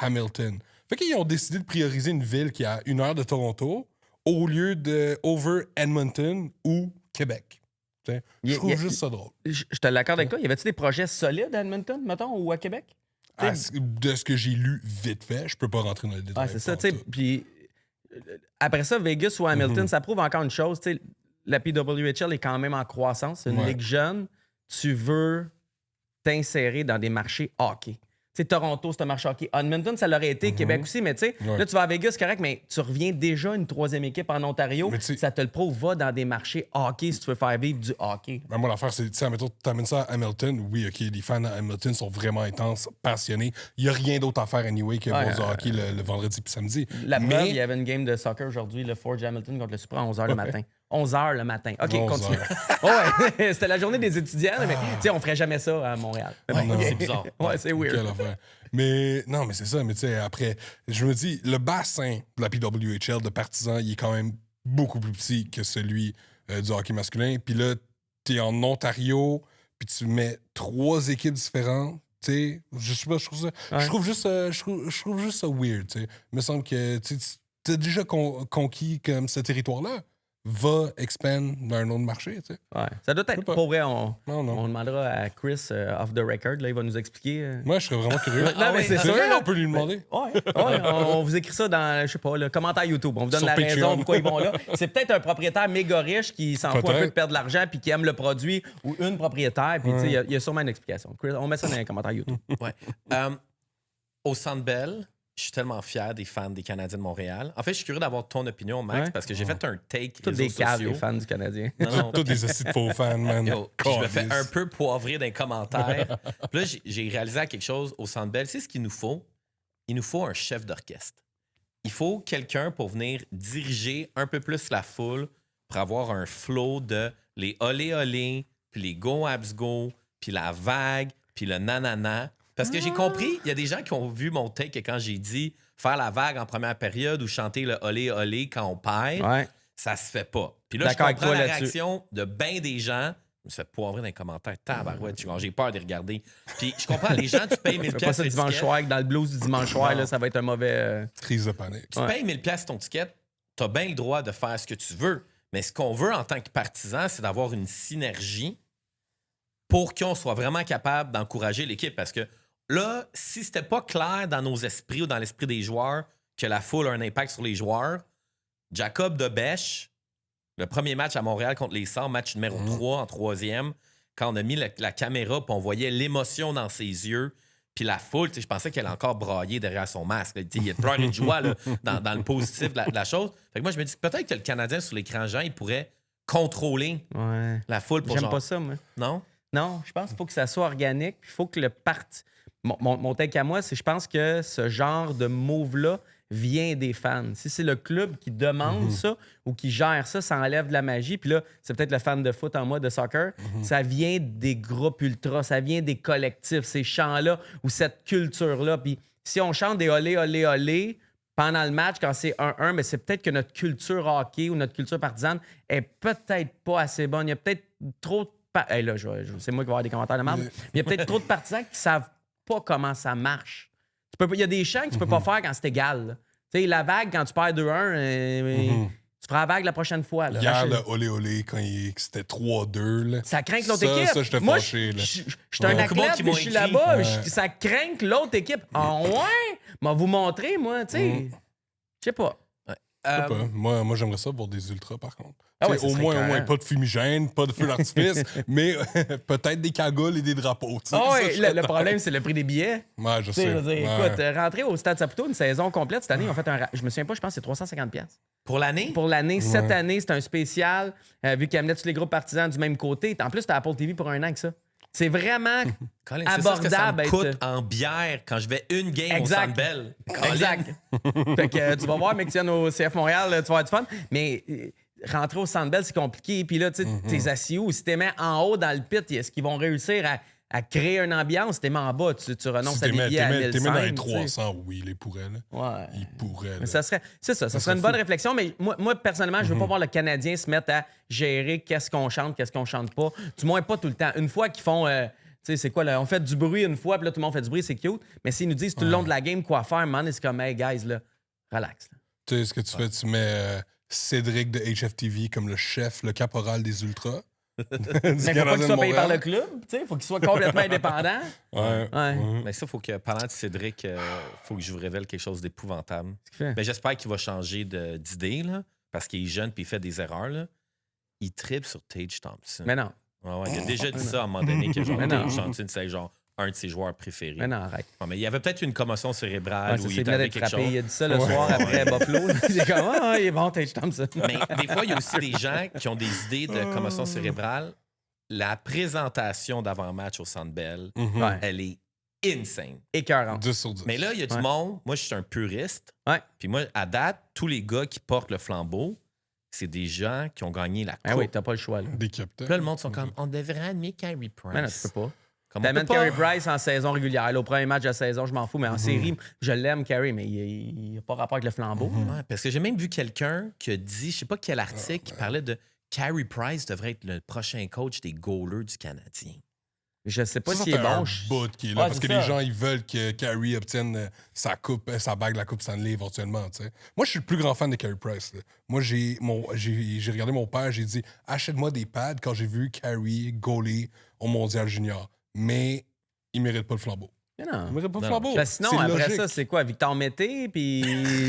Hamilton. Fait qu'ils ont décidé de prioriser une ville qui est à 1 heure de Toronto au lieu de over Edmonton ou Québec. T'sais, je trouve juste ça drôle. Je te l'accorde avec toi. Y avait-tu des projets solides à Edmonton, mettons, ou à Québec? De ce que j'ai lu vite fait, je peux pas rentrer dans les détails. Ah, c'est ça, tu sais. Puis après ça, Vegas ou Hamilton, ça prouve encore une chose. Tu sais, la PWHL est quand même en croissance. C'est une ligue jeune. Tu veux t'insérer dans des marchés hockey. sais, Toronto, c'est un marché hockey. Edmonton, ça l'aurait été. Québec aussi, mais tu sais, Ouais. là, tu vas à Vegas, c'est correct, mais tu reviens déjà une troisième équipe en Ontario. Mais tu sais- Ça te le prouve. Va dans des marchés hockey si tu veux faire vivre du hockey. Ben, moi, l'affaire, c'est, tu sais, admettons, t'amènes ça à Hamilton. Oui, OK, les fans à Hamilton sont vraiment intenses, passionnés. Il n'y a rien d'autre à faire, anyway, que voir du hockey le vendredi puis samedi. La preuve, il y Mais avait une game de soccer aujourd'hui, le Forge Hamilton contre le Super à 11h le matin. 11h le matin. OK, 11 continue. Ouais, c'était la journée des étudiants, mais tu sais, on ferait jamais ça à Montréal. Mais bon, C'est bizarre. Ouais, c'est weird. quelle affaire. Mais non, mais c'est ça. Mais tu sais, après, je me dis, le bassin de la PWHL de partisans, il est quand même beaucoup plus petit que celui du hockey masculin. Puis là, t'es en Ontario, puis tu mets 3 équipes différentes. Tu sais, je sais pas, je trouve ça. Ouais. Je trouve juste ça weird. Tu sais, il me semble que tu as déjà conquis comme ce territoire-là. Va expand dans un autre marché, tu sais. Ouais. Ça doit être pas. pour vrai. On Non. demandera à Chris off the record. Là, il va nous expliquer. Moi, je serais vraiment curieux. Non, mais c'est C'est sûr. vrai, on peut lui demander. Ouais, on vous écrit ça dans, je sais pas, le commentaire YouTube. On vous donne Sur la Patreon. raison pourquoi ils vont là. C'est peut-être un propriétaire méga riche qui s'en fout un peu de Peut-être. perdre de l'argent puis qui aime le produit ou une propriétaire. Puis, tu sais, il y a sûrement une explication. Chris, on met ça dans les commentaires YouTube. Ouais. Au Centre Bell, je suis tellement fier des fans des Canadiens de Montréal. En fait, je suis curieux d'avoir ton opinion, Max, Ouais. parce que j'ai fait un take Tous réseaux des caves, sociaux. les fans du Canadien. Non, Tous des assis de faux fans, man. Yo, puis je me fais Calisse. un peu poivrer dans les commentaires. Puis là, j'ai réalisé quelque chose au Centre Bell. C'est ce qu'il nous faut. Il nous faut un chef d'orchestre. Il faut quelqu'un pour venir diriger un peu plus la foule pour avoir un flow de les olé olé, puis les go abs go, puis la vague, puis le nanana. Parce que j'ai compris, il y a des gens qui ont vu mon take quand j'ai dit faire la vague en première période ou chanter le olé olé quand on perd. Ouais. Ça se fait pas. Puis là, je D'accord avec comprends toi la là-dessus. réaction de bien des gens. Je me suis fait poivrer dans les commentaires. Tabarouette, j'ai peur de les regarder. Puis je comprends, les gens, tu payes 1000 Fais pas ça dimanche l'étiquette. soir, que dans le blues du dimanche soir, là, ça va être un mauvais. Crise de panique. Tu payes 1000 ton ticket, tu as bien le droit de faire ce que tu veux. Mais ce qu'on veut en tant que partisan, c'est d'avoir une synergie pour qu'on soit vraiment capable d'encourager l'équipe. Parce que là, si c'était pas clair dans nos esprits ou dans l'esprit des joueurs que la foule a un impact sur les joueurs, Jacob Debèche, le premier match à Montréal contre les Sabres, match numéro 3 en troisième, quand on a mis la caméra puis on voyait l'émotion dans ses yeux, puis la foule, tu sais, je pensais qu'elle a encore braillé derrière son masque. Là. Il y a plein de joie là, dans le positif de la chose. Fait que moi, je me dis peut-être que le Canadien sur l'écran géant, il pourrait contrôler Ouais. la foule pour J'aime genre... pas ça, moi. Non? Non, je pense qu'il faut que ça soit organique. Il faut que le parti. Mon take à moi, c'est je pense que ce genre de move-là vient des fans. Si c'est le club qui demande ça ou qui gère ça, ça enlève de la magie. Puis là, c'est peut-être le fan de foot en moi, de soccer. Ça vient des groupes ultras, ça vient des collectifs, ces chants-là ou cette culture-là. Puis si on chante des olé, olé, olé pendant le match, quand c'est 1-1, mais c'est peut-être que notre culture hockey ou notre culture partisane est peut-être pas assez bonne. Il y a peut-être trop de hey, là, c'est moi qui vais avoir des commentaires de merde. Mais il y a peut-être trop de partisans qui savent pas comment ça marche. Il y a des chants que tu peux pas faire quand c'est égal. là. Tu sais, la vague, quand tu perds 2-1, tu feras la vague la prochaine fois. Là. Hier, le olé olé, quand c'était 3-2, là. Ça craint que l'autre Ça, équipe. ça, j'étais Moi, fâché, là. je suis un Ouais. Beaucoup de monde athlète, qui mais m'ont je suis écrit. là-bas. Ouais. Ça craint que l'autre équipe. Ah ouais? M'a vous montrer, moi, tu sais. Je sais pas. Je sais pas. Moi, j'aimerais ça pour des ultras, par contre. Ah Tu ouais, sais, ça au serait moins, écœurant. pas de fumigène, pas de feu d'artifice, mais peut-être des cagoules et des drapeaux. tu sais. Ah Ça, ouais, je- le problème, c'est le prix des billets. Ouais, je Tu sais, sais. je veux dire, Ouais. écoute, rentrer au Stade Saputo, une saison complète cette année, ils ont fait je me souviens pas, je pense que c'est 350$. Pour l'année? Pour l'année, cette année, c'est un spécial, vu qu'ils amenaient tous les groupes partisans du même côté. En plus, t'as Apple TV pour un an que ça. C'est vraiment Colin, c'est ça ce que ça abordable. me coûte être- en bière quand je vais une game Exact. au Centre Bell. Exact. Fait que tu vas voir, mec, tu viens au CF Montréal, tu vas avoir du fun. Mais rentrer au Centre Bell, c'est compliqué. Puis là, tu sais, t'es assis où? Si t'es mis en haut dans le pit, est-ce qu'ils vont réussir à créer une ambiance? Si t'es mis en bas, tu renonces Si à t'es des mis billets à t'es mis dans les 1500. tu sais. 300, oui, il pourrait. Là. Ouais. Il pourrait. Mais Là. ça serait une bonne réflexion, mais moi personnellement, je veux pas voir le Canadien se mettre à gérer qu'est-ce qu'on chante pas. Du moins, pas tout le temps. Une fois qu'ils font, tu sais, c'est quoi, là, on fait du bruit une fois, puis là, tout le monde fait du bruit, c'est cute. Mais s'ils nous disent tout le long de la game quoi faire, man, c'est comme, hey, guys, là, relax. Là. Tu sais, ce que tu fais, tu mets Cédric de HFTV comme le chef, le caporal des Ultras. Mais faut pas qu'il soit payé par le club, tu sais, faut qu'il soit complètement indépendant. Ouais. Ouais. Mais ça, faut que, parlant de Cédric, faut que je vous révèle quelque chose d'épouvantable. Qu'est-ce qu'il fait? Mais j'espère qu'il va changer d'idée, là, parce qu'il est jeune puis il fait des erreurs. Là. Il tripe sur Tage Thompson. Mais non. Ouais, il a déjà dit ça à un moment donné que genre, Mais non. Tage Thompson, c'est genre un de ses joueurs préférés. Mais non, arrête. Ouais, mais il y avait peut-être une commotion cérébrale Ouais, où ça, il c'est est bien arrivé d'être quelque frappé. chose. Il a dit ça le soir après Buffalo. C'est comme, il est bon, je t'aime ça. Mais des fois, il y a aussi des gens qui ont des idées de commotion cérébrale. La présentation d'avant-match au Centre Bell, Ouais. elle est insane. Écœurant. 10 sur 10. Mais là, il y a du Ouais. monde. Moi, je suis un puriste. Ouais. Puis moi, à date, tous les gars qui portent le flambeau, c'est des gens qui ont gagné la coupe. Ah oui, t'as pas le choix. Là. Des capitaines. Puis là, le monde sont comme, on devrait amener Carey Price. Mais non, tu peux pas. Comme on T'amènes peut pas- Carey Price en saison régulière. Là, au premier match de la saison, je m'en fous. Mais en série, je l'aime, Carey, mais il n'a pas rapport avec le flambeau. Ouais, parce que j'ai même vu quelqu'un qui a dit, je sais pas quel article, qui parlait de Carey Price devrait être le prochain coach des goalers du Canadien. Je sais pas Ça s'il fait est un bon. bout qui est là, Ouais, parce c'est que ça. les gens, ils veulent que Carey obtienne sa coupe, sa bague, la coupe Stanley éventuellement, tu sais. Moi, je suis le plus grand fan de Carey Price, là. Moi, j'ai regardé mon père, j'ai dit, achète-moi des pads quand j'ai vu Carey goaler au Mondial Junior. Mais il mérite pas le flambeau. Mais non. Il mérite pas le Non. flambeau. Parce que sinon, C'est après logique. ça, c'est quoi? Victor Mété, puis...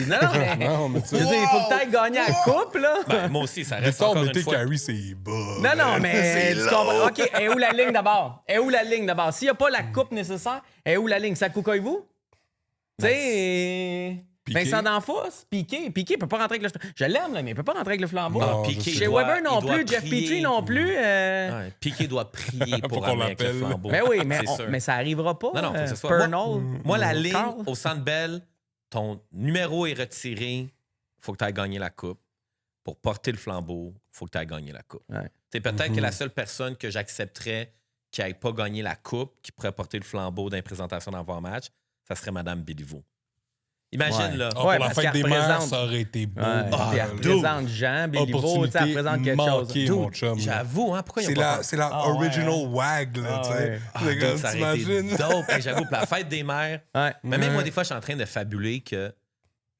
Non, mais... Non, mais tu Je veux sais, dire, il faut peut-être gagner la coupe, là. Ben, moi aussi, ça reste Victor encore une Mété, fois. Carey, c'est bas. Non, non, man. mais C'est tu low. comprends. OK, est où la ligne d'abord? Est où la ligne d'abord? S'il n'y a pas la coupe nécessaire, est où la ligne? Ça coucaille-vous? Tu sais, Piqué. Vincent D'Anfos, Piqué il peut pas rentrer avec le... Je l'aime, là, mais il peut pas rentrer avec le flambeau. Non, Piqué, je sais. Chez doit- Weber non il doit plus, Jeff prier. Petrie non plus. Ouais, Piqué doit prier Pour pour qu'on amener avec le l'appelle. flambeau. Mais oui, mais, C'est sûr. mais ça arrivera pas. Non, non, faut que ce soit- Pernell. Moi, la ligne Carl? au Centre Bell, ton numéro est retiré, faut que tu ailles gagner la coupe. Pour porter le flambeau, faut que tu ailles gagner la coupe. Ouais. C'est peut-être que la seule personne que j'accepterais qui n'ait pas gagné la coupe, qui pourrait porter le flambeau dans les présentations d'avant-match, ça serait Mme Béliveau. Imagine, Ouais. là. Ah, Ouais, pour la parce fête qu'elle des mères, représente- ça aurait été beau. Ouais, Ah, puis elle dude. représente Jean, Béliveau, tu sais, elle représente quelque chose. manquée, Dude, mon chum. là. J'avoue, hein, pourquoi ils C'est ont pas la, c'est la Ah, ouais, original wag, là, Ah, tu sais. ouais. C'est dude, comme, ça aurait été t'imagines? dope. Hey, j'avoue, pour la fête des mères. Ouais. Mais même Ouais. moi, des fois, je suis en train de fabuler que,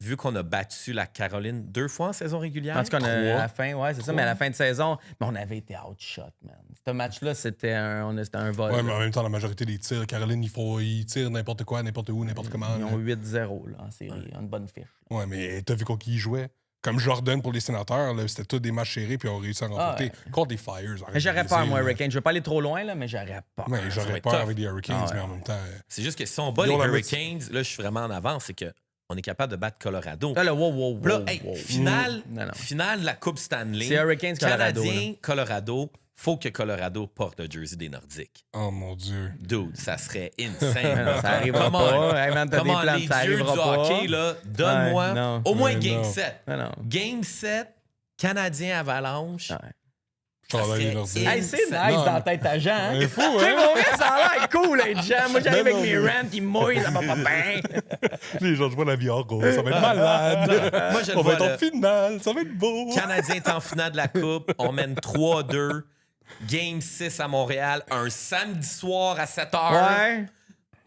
vu qu'on a battu la Caroline 2 fois en saison régulière. En tout cas, à Trois. la fin, ouais, c'est ça, mais à la fin de saison, mais on avait été outshot, man. Ce match-là, c'était un vol. Ouais, mais là. en même temps, la majorité des tirs, Caroline, ils tirent n'importe quoi, n'importe où, n'importe comment. Ils là. ont 8-0 là, en série, une bonne fiche. Ouais, mais t'as vu contre qui ils jouaient? Comme Jordan pour les sénateurs, là, c'était tous des matchs serrés, puis ils ont réussi à remporter. ouais. Contre les Fires. arrête Mais j'aurais de peur, niaiser, moi, là. Hurricane. Je veux pas aller trop loin, là, mais j'aurais peur. Ouais, Ça va j'aurais être peur tough. avec les Hurricanes, Ah, mais ouais. en même temps. C'est juste que si on bat Ils les ont la Hurricanes, là, je suis vraiment en avance, c'est qu'on est capable de battre Colorado. Là, wow. Puis là, hey, finale, Non, non. finale de la Coupe Stanley. C'est Hurricanes, Colorado, Canadien, Colorado. Faut que Colorado porte le jersey des Nordiques. Oh mon Dieu. Dude, ça serait Non, insane. ça arrivera Come pas. on. Hey, man, t'as Come des on, plans, les ça dieux du arrivera pas. hockey, là, donne-moi Ouais, non. au moins Ouais, Game non. 7. Non, non. Game 7, Canadien Avalanche. Ouais. Chandail serait des Nordiques. Hey, c'est nice Non, dans la tête à Jean. Hein? C'est fou, Tu sais, hein? pour vrai, ça a l'air cool, être Jean. Moi, j'arrive Non, avec mes non, rants, ils mouillent, ça va pas bien. Les gens, je vois la vie en rose. Ça va être malade. Moi, je le On va vois, être en finale. Ça va être beau. Canadien est en finale de la Coupe. On mène 3-2. Game 6 à Montréal, un samedi soir à 7h. Ouais.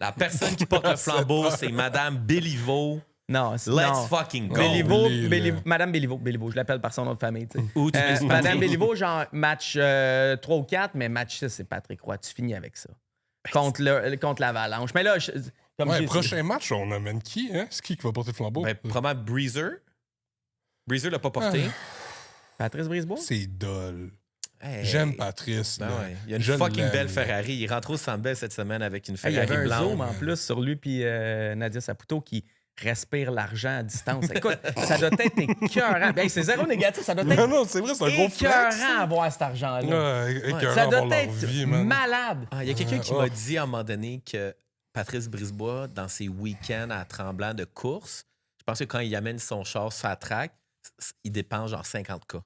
La personne qui porte le flambeau, c'est Madame Béliveau. Non, c'est Let's non. fucking go. Béliveau, Holy, là. Madame Béliveau, je l'appelle par son nom de famille. Tu sais. Où tu peux se Madame battre. Béliveau, genre match 3 ou 4, mais match 6, c'est Patrick Roy. Tu finis avec ça. Contre l'Avalanche. Mais là, comme Ouais, j'ai- prochain match, on amène qui, hein? C'est qui va porter le flambeau? Ben, probablement Breezer. Breezer l'a pas porté. Patrice Brisebois? C'est dole. Hey. J'aime Patrice. Ben là. ouais. Il y a une Je fucking l'aime, belle là. Ferrari. Il rentre au Centre Bell cette semaine avec une Hey, il y Ferrari avait un blanche. zoom en plus sur lui puis Nadia Saputo qui respire l'argent à distance. Écoute, ça doit être écœurant. Hey, c'est zéro négatif, ça doit Non, être non, c'est vrai, c'est un gros flex. écurant à voir cet argent-là. Ouais, écœurant Ça à voir doit leur être vie, man. malade. Ah, il y a quelqu'un qui Oh. m'a dit à un moment donné que Patrice Brisebois, dans ses week-ends à Tremblant de course, je pense que quand il amène son char sur la track, il dépense genre 50K.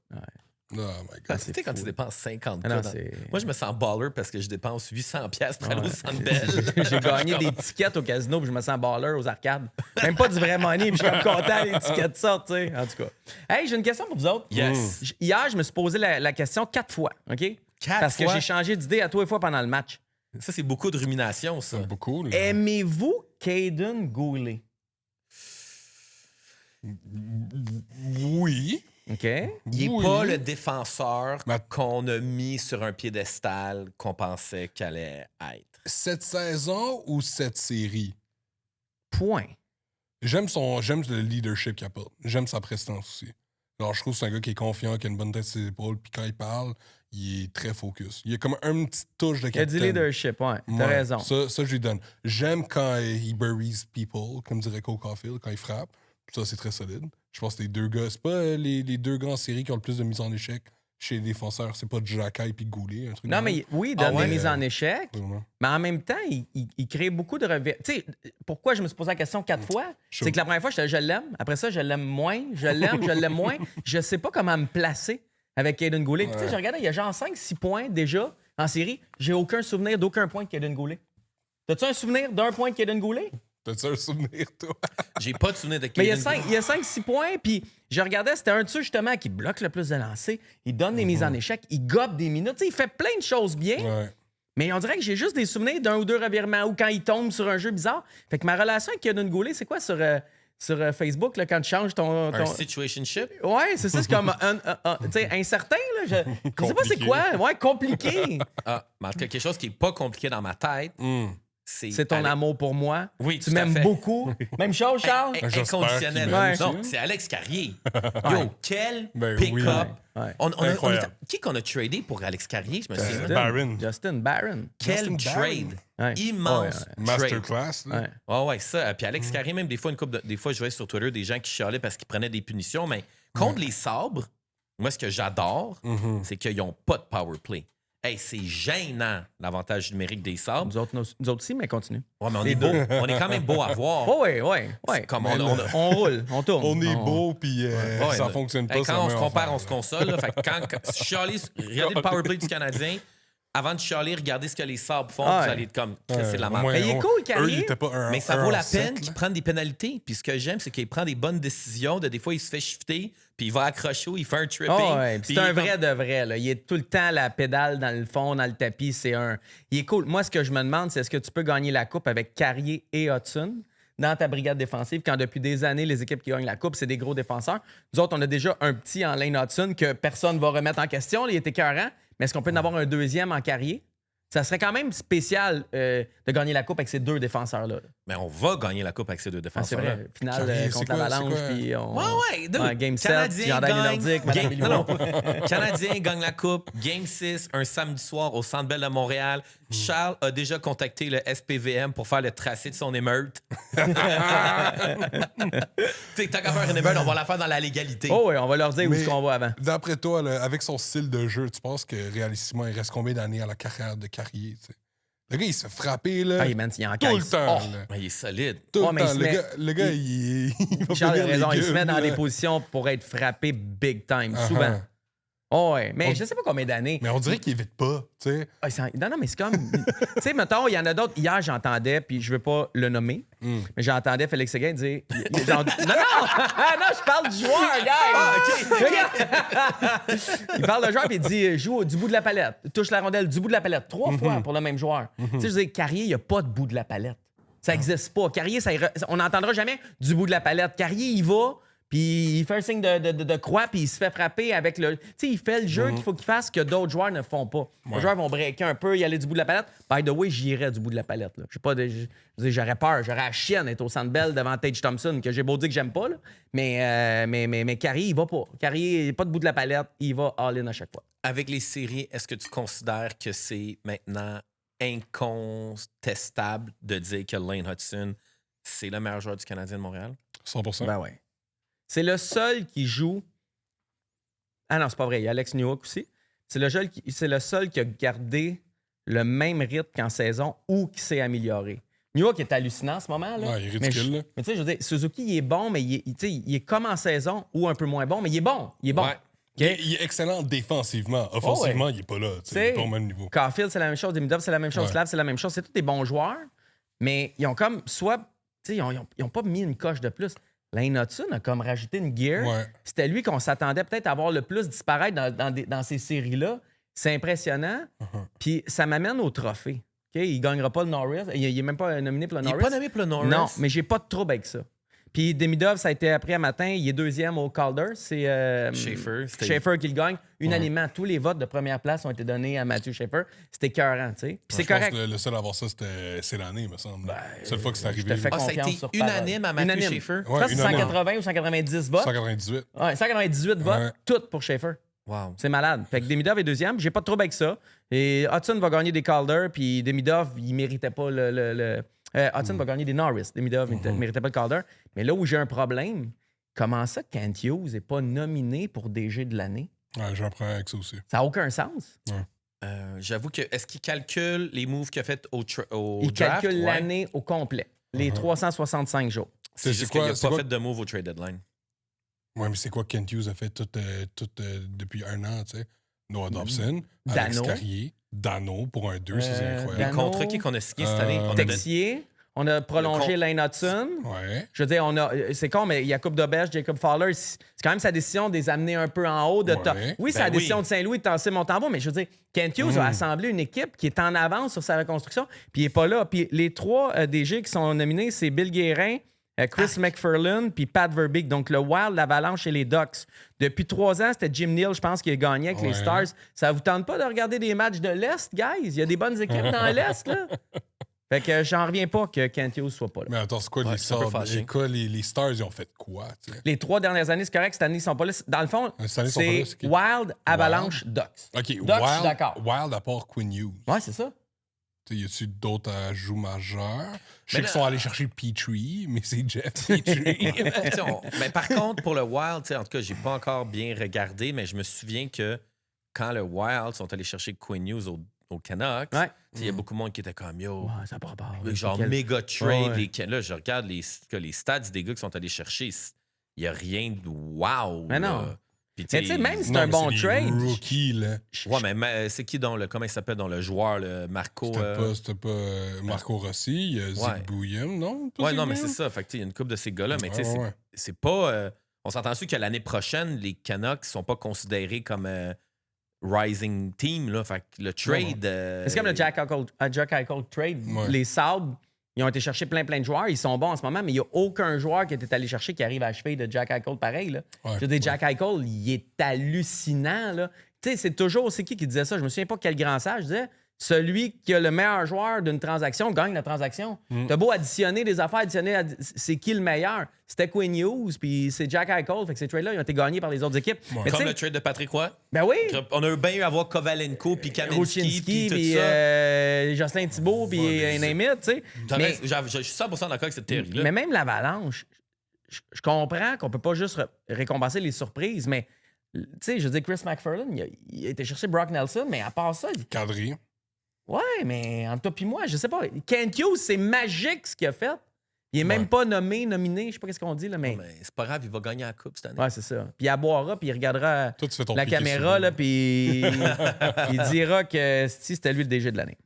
Oh my God. Tu sais, quand tu dépenses 50K. Ah non, dans- c'est- Moi, je me sens baller parce que je dépense 800$ pour aller au Ouais. Centre Bell. J'ai gagné des tickets au casino puis je me sens baller aux arcades. Même pas du vrai money puis je suis comme content les tickets sortent, tu sais. En tout cas. Hey, j'ai une question pour vous autres. Yes. Hier, je me suis posé la question 4 fois, OK? Parce que fois? j'ai changé d'idée à toi et fois pendant le match. Ça, c'est beaucoup de rumination, ça. C'est beaucoup, là. Aimez-vous Caden Goulet? Oui. OK? Il n'est Oui. pas le défenseur Ma- qu'on a mis sur un piédestal qu'on pensait qu'elle allait être. Cette saison ou cette série? Point. J'aime le leadership qu'il apporte. J'aime sa prestance aussi. Alors, je trouve que c'est un gars qui est confiant, qui a une bonne tête sur ses épaules, puis quand il parle, il est très focus. Il y a comme un petit touche de Il y a du capitaine. leadership, ouais. T'as Ouais, raison. Ça, je lui donne. J'aime quand il buries people, comme dirait Cole Caulfield, quand il frappe. Ça, c'est très solide. Je pense que les deux gars, c'est pas les deux grands séries qui ont le plus de mises en échec chez les défenseurs. C'est pas Jacky et Goulet, un truc Non, de mais même. oui, il donne ouais, des mises en échec, Vraiment. mais en même temps, il crée beaucoup de revers. Tu sais, pourquoi je me suis posé la question 4 fois? Chaud. C'est que la première fois, je l'aime. Après ça, je l'aime moins. Je l'aime moins. Je sais pas comment me placer avec Caden Goulet. Puis, tu sais, je regardais, il y a genre 5-6 points déjà en série. J'ai aucun souvenir d'aucun point de Caden Goulet. T'as-tu un souvenir d'un point de Caden Goulet? T'as-tu un souvenir, toi? J'ai pas de souvenir de Mais il y Caden a 5-6 points, puis je regardais, c'était un de ceux justement qui bloque le plus de lancers. Il donne des mises en échec, il gobe des minutes. Tu sais, il fait plein de choses bien. Ouais. Mais on dirait que j'ai juste des souvenirs d'un ou deux revirements ou quand il tombe sur un jeu bizarre. Fait que ma relation avec Caden Goulet, c'est quoi sur Facebook là, quand tu changes ton. Un situationship? Ouais, c'est ça, c'est comme tu sais, incertain. Là. Je sais pas c'est Compliqué. quoi. Ouais, compliqué. Ah, mais en tout cas, quelque chose qui est pas compliqué dans ma tête, C'est ton amour pour moi. Oui, Tu tout à m'aimes fait. beaucoup. Même chose, Charles? J'espère Inconditionnel. qu'il m'aime aussi, Non, hein. c'est Alex Carrier. Yo, quel Ben pick-up. oui. Ouais. Incroyable. Qui qu'on a tradé pour Alex Carrier? Je me souviens. Justin. Barron. Justin Barron. Quel Justin trade. Ouais. Immense Ouais, trade. Masterclass. là. Ouais. Ah ouais, ça. Puis Alex Carrier, même des fois, des fois, je voyais sur Twitter des gens qui chialaient parce qu'ils prenaient des punitions. Mais contre les sabres, moi, ce que j'adore, c'est qu'ils n'ont pas de power play. Hey, c'est gênant, l'avantage numérique des sabres. Nous autres aussi, mais continue. Ouais, mais on Les est beau. deux. On est quand même beau à voir. Oh, ouais. Comme Mais là, On roule, on tourne. On est beau, puis Ouais, ça là. fonctionne pas. Hey, ça quand on met se en compare, faire. on se console. Là. Fait que chialer, regardez le power play du Canadien. Avant de chialer, regardez ce que les sabres font. Ah vous ouais. allez être comme, c'est de la merde. Ouais, Mais il est cool, Carrier. Eux, ils étaient pas Mais ça un vaut en la sept, peine là. qu'il prenne des pénalités. Puis ce que j'aime, c'est qu'il prend des bonnes décisions. Des fois, il se fait shifter, puis il va accrocher, il fait un tripping. Oh, ouais. puis C'est un il est vrai de vrai. Là. Il est tout le temps la pédale dans le fond, dans le tapis. Il est cool. Moi, ce que je me demande, c'est est-ce que tu peux gagner la coupe avec Carrier et Hudson dans ta brigade défensive quand depuis des années, les équipes qui gagnent la coupe, c'est des gros défenseurs. Nous autres, on a déjà un petit en Lane Hudson que personne ne va remettre en question. Là, il était écœurant. Mais est-ce qu'on peut en avoir un deuxième en Carrier? Ça serait quand même spécial de gagner la coupe avec ces deux défenseurs-là. Mais on va gagner la coupe avec ces deux Ah, c'est défenseurs-là. vrai. Finale Carrier, c'est contre quoi, l'Avalanche. c'est quoi? Puis on... Ouais, dude. Ouais, Game 7, Canadien Jardin gagne. Nordique, Madame Non, non. Bilbao. Canadien gagne la coupe. Game 6, un samedi soir au Centre Bell de Montréal. Charles a déjà contacté le SPVM pour faire le tracé de son émeute. Tu sais, tant qu'à faire une émeute, on va la faire dans la légalité. Oh, oui, on va leur dire où Mais est-ce qu'on va avant. D'après toi, là, avec son style de jeu, tu penses que réalistement, il reste combien d'années à la carrière de Carrier? Tu sais? Le gars, il se fait frapper là, Ah, man, il en tout le caisse. temps. Oh, là. Mais il est solide. Tout Ouais, le mais il temps. se Le met- gars, il va Charles a finir les raison, il se met dans gueules, des là. positions pour être frappé big time, Uh-huh. souvent. Oh, ouais. Mais On- je sais pas combien d'années. Mais on dirait qu'il évite pas, tu sais. Ah, non, mais c'est comme. Tu sais, mettons, il y en a d'autres. Hier, j'entendais, puis je veux pas le nommer, mais j'entendais Félix Séguin dire. Non, non, je parle du joueur, gars! Il parle de joueur, puis il dit joue du bout de la palette. Touche la rondelle du bout de la palette. 3 fois pour le même joueur. Tu sais, je veux dire, Carrier, il n'y a pas de bout de la palette. Ça n'existe pas. Carrier, on n'entendra jamais du bout de la palette. Carrier, il va. Puis il fait un signe de croix, puis il se fait frapper avec le. Tu sais, il fait le jeu qu'il faut qu'il fasse que d'autres joueurs ne font pas. Les joueurs vont breaker un peu, y aller du bout de la palette. By the way, j'irais du bout de la palette. Là. Je sais pas, j'aurais peur, j'aurais la chienne d'être au Centre Bell devant Tage Thompson, que j'ai beau dire que j'aime pas, là. Mais Carrier, il va pas. Carrier, il est pas de bout de la palette, il va all-in à chaque fois. Avec les séries, est-ce que tu considères que c'est maintenant incontestable de dire que Lane Hudson, c'est le meilleur joueur du Canadien de Montréal? 100%. Ben ouais. C'est le seul qui joue. Ah non, c'est pas vrai. Il y a Alex Newhook aussi. C'est le seul qui a gardé le même rythme qu'en saison ou qui s'est amélioré. Newhook est hallucinant en ce moment. Là. Ouais, il est ridicule, là. Mais tu sais, je veux dire, Suzuki, il est bon, mais il est comme en saison ou un peu moins bon, mais il est bon. Il est bon. Ouais. Il est excellent défensivement. Offensivement, il est pas là. Tu sais, il est pas au même niveau. Caulfield, c'est la même chose. Demidov, c'est la même chose. Ouais. Slav, c'est la même chose. C'est tous des bons joueurs, mais ils ont comme soit. Tu sais, ils ont pas mis une coche de plus. Lane Hudson a comme rajouté une gear. Ouais. C'était lui qu'on s'attendait peut-être à voir le plus disparaître dans ces séries-là. C'est impressionnant. Puis ça m'amène au trophée. OK? Il ne gagnera pas le Norris. Il n'est même pas nominé pour le Il Norris. n'est pas nommé pour le Norris. Non, mais j'ai pas de trouble avec ça. Puis Demidov, ça a été appris à matin. Il est deuxième au Calder. C'est Schaefer, c'était- Schaefer qui le gagne. Unanimement, tous les votes de première place ont été donnés à Matthew Schaefer. C'était écœurant, tu sais. Puis c'est Je pense correct. que le seul à avoir ça, c'est l'année, il me semble. La seule fois que c'est je arrivé. te fais Ah, ça a confiance été sur parole. unanime à Matthew Unanime. Schaefer? Je pense que c'est unanime. 180 ou 190 votes. 198. Ouais, 198 votes, Ouais. toutes pour Schaefer. Wow. C'est malade. Fait que Demidov est deuxième. J'ai pas de trouble avec ça. Et Hudson va gagner des Calder, puis Demidov, il méritait pas Hudson va gagner des Norris. Demidov méritait pas le Calder. Mais là où j'ai un problème, comment ça que Kent Hughes n'est pas nominé pour DG de l'année? Ouais, j'en prends avec ça aussi. Ça n'a aucun sens. Ouais. J'avoue que est-ce qu'il calcule les moves qu'il a fait au Il draft? calcule l'année au complet. Les 365 jours. C'est juste qu'il n'a pas fait de move au trade deadline. Ouais, mais c'est quoi Kent Hughes a fait tout depuis un an, tu sais? Noah Dobson, Alex Dano. Carrier, Dano pour un 2, c'est incroyable. Les Dano, contrats qu'on a signés cette année, on a donné- Texier. On a prolongé Lane Hudson. Ouais. Je veux dire, c'est con, mais Jacob Doberge, Jacob Fowler, c'est quand même sa décision de les amener un peu en haut. Oui, c'est la décision de Saint-Louis de tasser Montembeau, mais je veux dire, Kent Hughes a assemblé une équipe qui est en avance sur sa reconstruction, puis il n'est pas là. Puis les 3 DG qui sont nominés, c'est Bill Guérin, Chris McFarlane, puis Pat Verbeek. Donc le Wild, l'Avalanche et les Ducks. Depuis 3 ans, c'était Jim Neal, je pense, qui a gagné avec les Stars. Ça vous tente pas de regarder des matchs de l'Est, guys? Il y a des bonnes équipes dans l'Est, là. Fait que j'en reviens pas que Kent Hughes soit pas là. Mais attends, c'est quoi les c'est un peu Stars? fâché. Les Stars, ils ont fait quoi, tu sais? Les 3 dernières années, c'est correct. Cette année, ils sont pas là. Dans le fond, Cette année, ils sont pas là, c'est c'est qui? Wild, Avalanche, Ducks. OK, Ducks, je suis d'accord. Wild à part Quinn Hughes. Ouais, c'est ça. Tu sais, y a-tu d'autres ajouts majeurs? Je sais Mais qu'ils là- sont allés chercher Petrie, mais c'est Jeff Petrie. Mais par contre, pour le Wild, en tout cas, j'ai pas encore bien regardé, mais je me souviens que quand le Wild sont allés chercher Quinn Hughes au Canucks, Ouais. il y a beaucoup de monde qui était comme yo. Ouais, ça part pas. Genre méga trade. Ouais. Là, je regarde les stats des gars qui sont allés chercher. Il n'y a rien de wow. Mais non. là. Puis, Mais tu sais, même si c'est Non, un mais bon des trade. rookies, là. Ouais, mais c'est qui comment il s'appelle dans le joueur, le Marco? C'était pas Marco Rossi, il y a Zach Bouillon, non? Pas Ouais, Zach non, mais Bouillon? c'est ça. Fait que, il y a une couple de ces gars-là, mais tu sais, Ouais. c'est pas. On s'entend-tu que l'année prochaine, les Canucks sont pas considérés comme rising team, là. Fait que le trade. C'est comme le Jack Eichel trade. Ouais. Les Sabres, ils ont été chercher plein de joueurs. Ils sont bons en ce moment, mais il n'y a aucun joueur qui était allé chercher qui arrive à la cheville de Jack Eichel pareil. Là. Ouais. Je veux dire, Jack Eichel, il est hallucinant. Là. Tu sais, c'est toujours... C'est qui disait ça? Je me souviens pas quel grand sage disait... Celui qui a le meilleur joueur d'une transaction gagne la transaction. T'as beau additionner des affaires, c'est qui le meilleur? C'était Quinn Hughes, puis c'est Jack Eichel. Fait que ces trades-là, ils ont été gagnés par les autres équipes. Ouais. Mais Comme tu sais, le trade de Patrick Roy. ben oui! On a bien eu à voir Kovalenko, puis Kaminski, puis Ruchinski, tout puis ça. Jocelyn Thibault, puis Ouais, mais name it, tu sais. Mais, Je suis 100% d'accord avec cette théorie-là. mais même l'Avalanche, je comprends qu'on peut pas juste récompenser les surprises, mais tu sais, je veux dire, Chris McFarlane, il a été chercher Brock Nelson, mais à part ça, Cadré. ouais, mais entre toi puis moi, je sais pas. Kent Hughes, c'est magique ce qu'il a fait. Il est même pas nominé, je sais pas qu'est-ce qu'on dit, là, mais... Mais c'est pas grave, il va gagner la coupe cette année. Ouais, c'est ça. Puis il boira, puis il regardera Toi, tu fais ton la piqué caméra, sur là, lui. puis il dira que c'était lui le DG de l'année.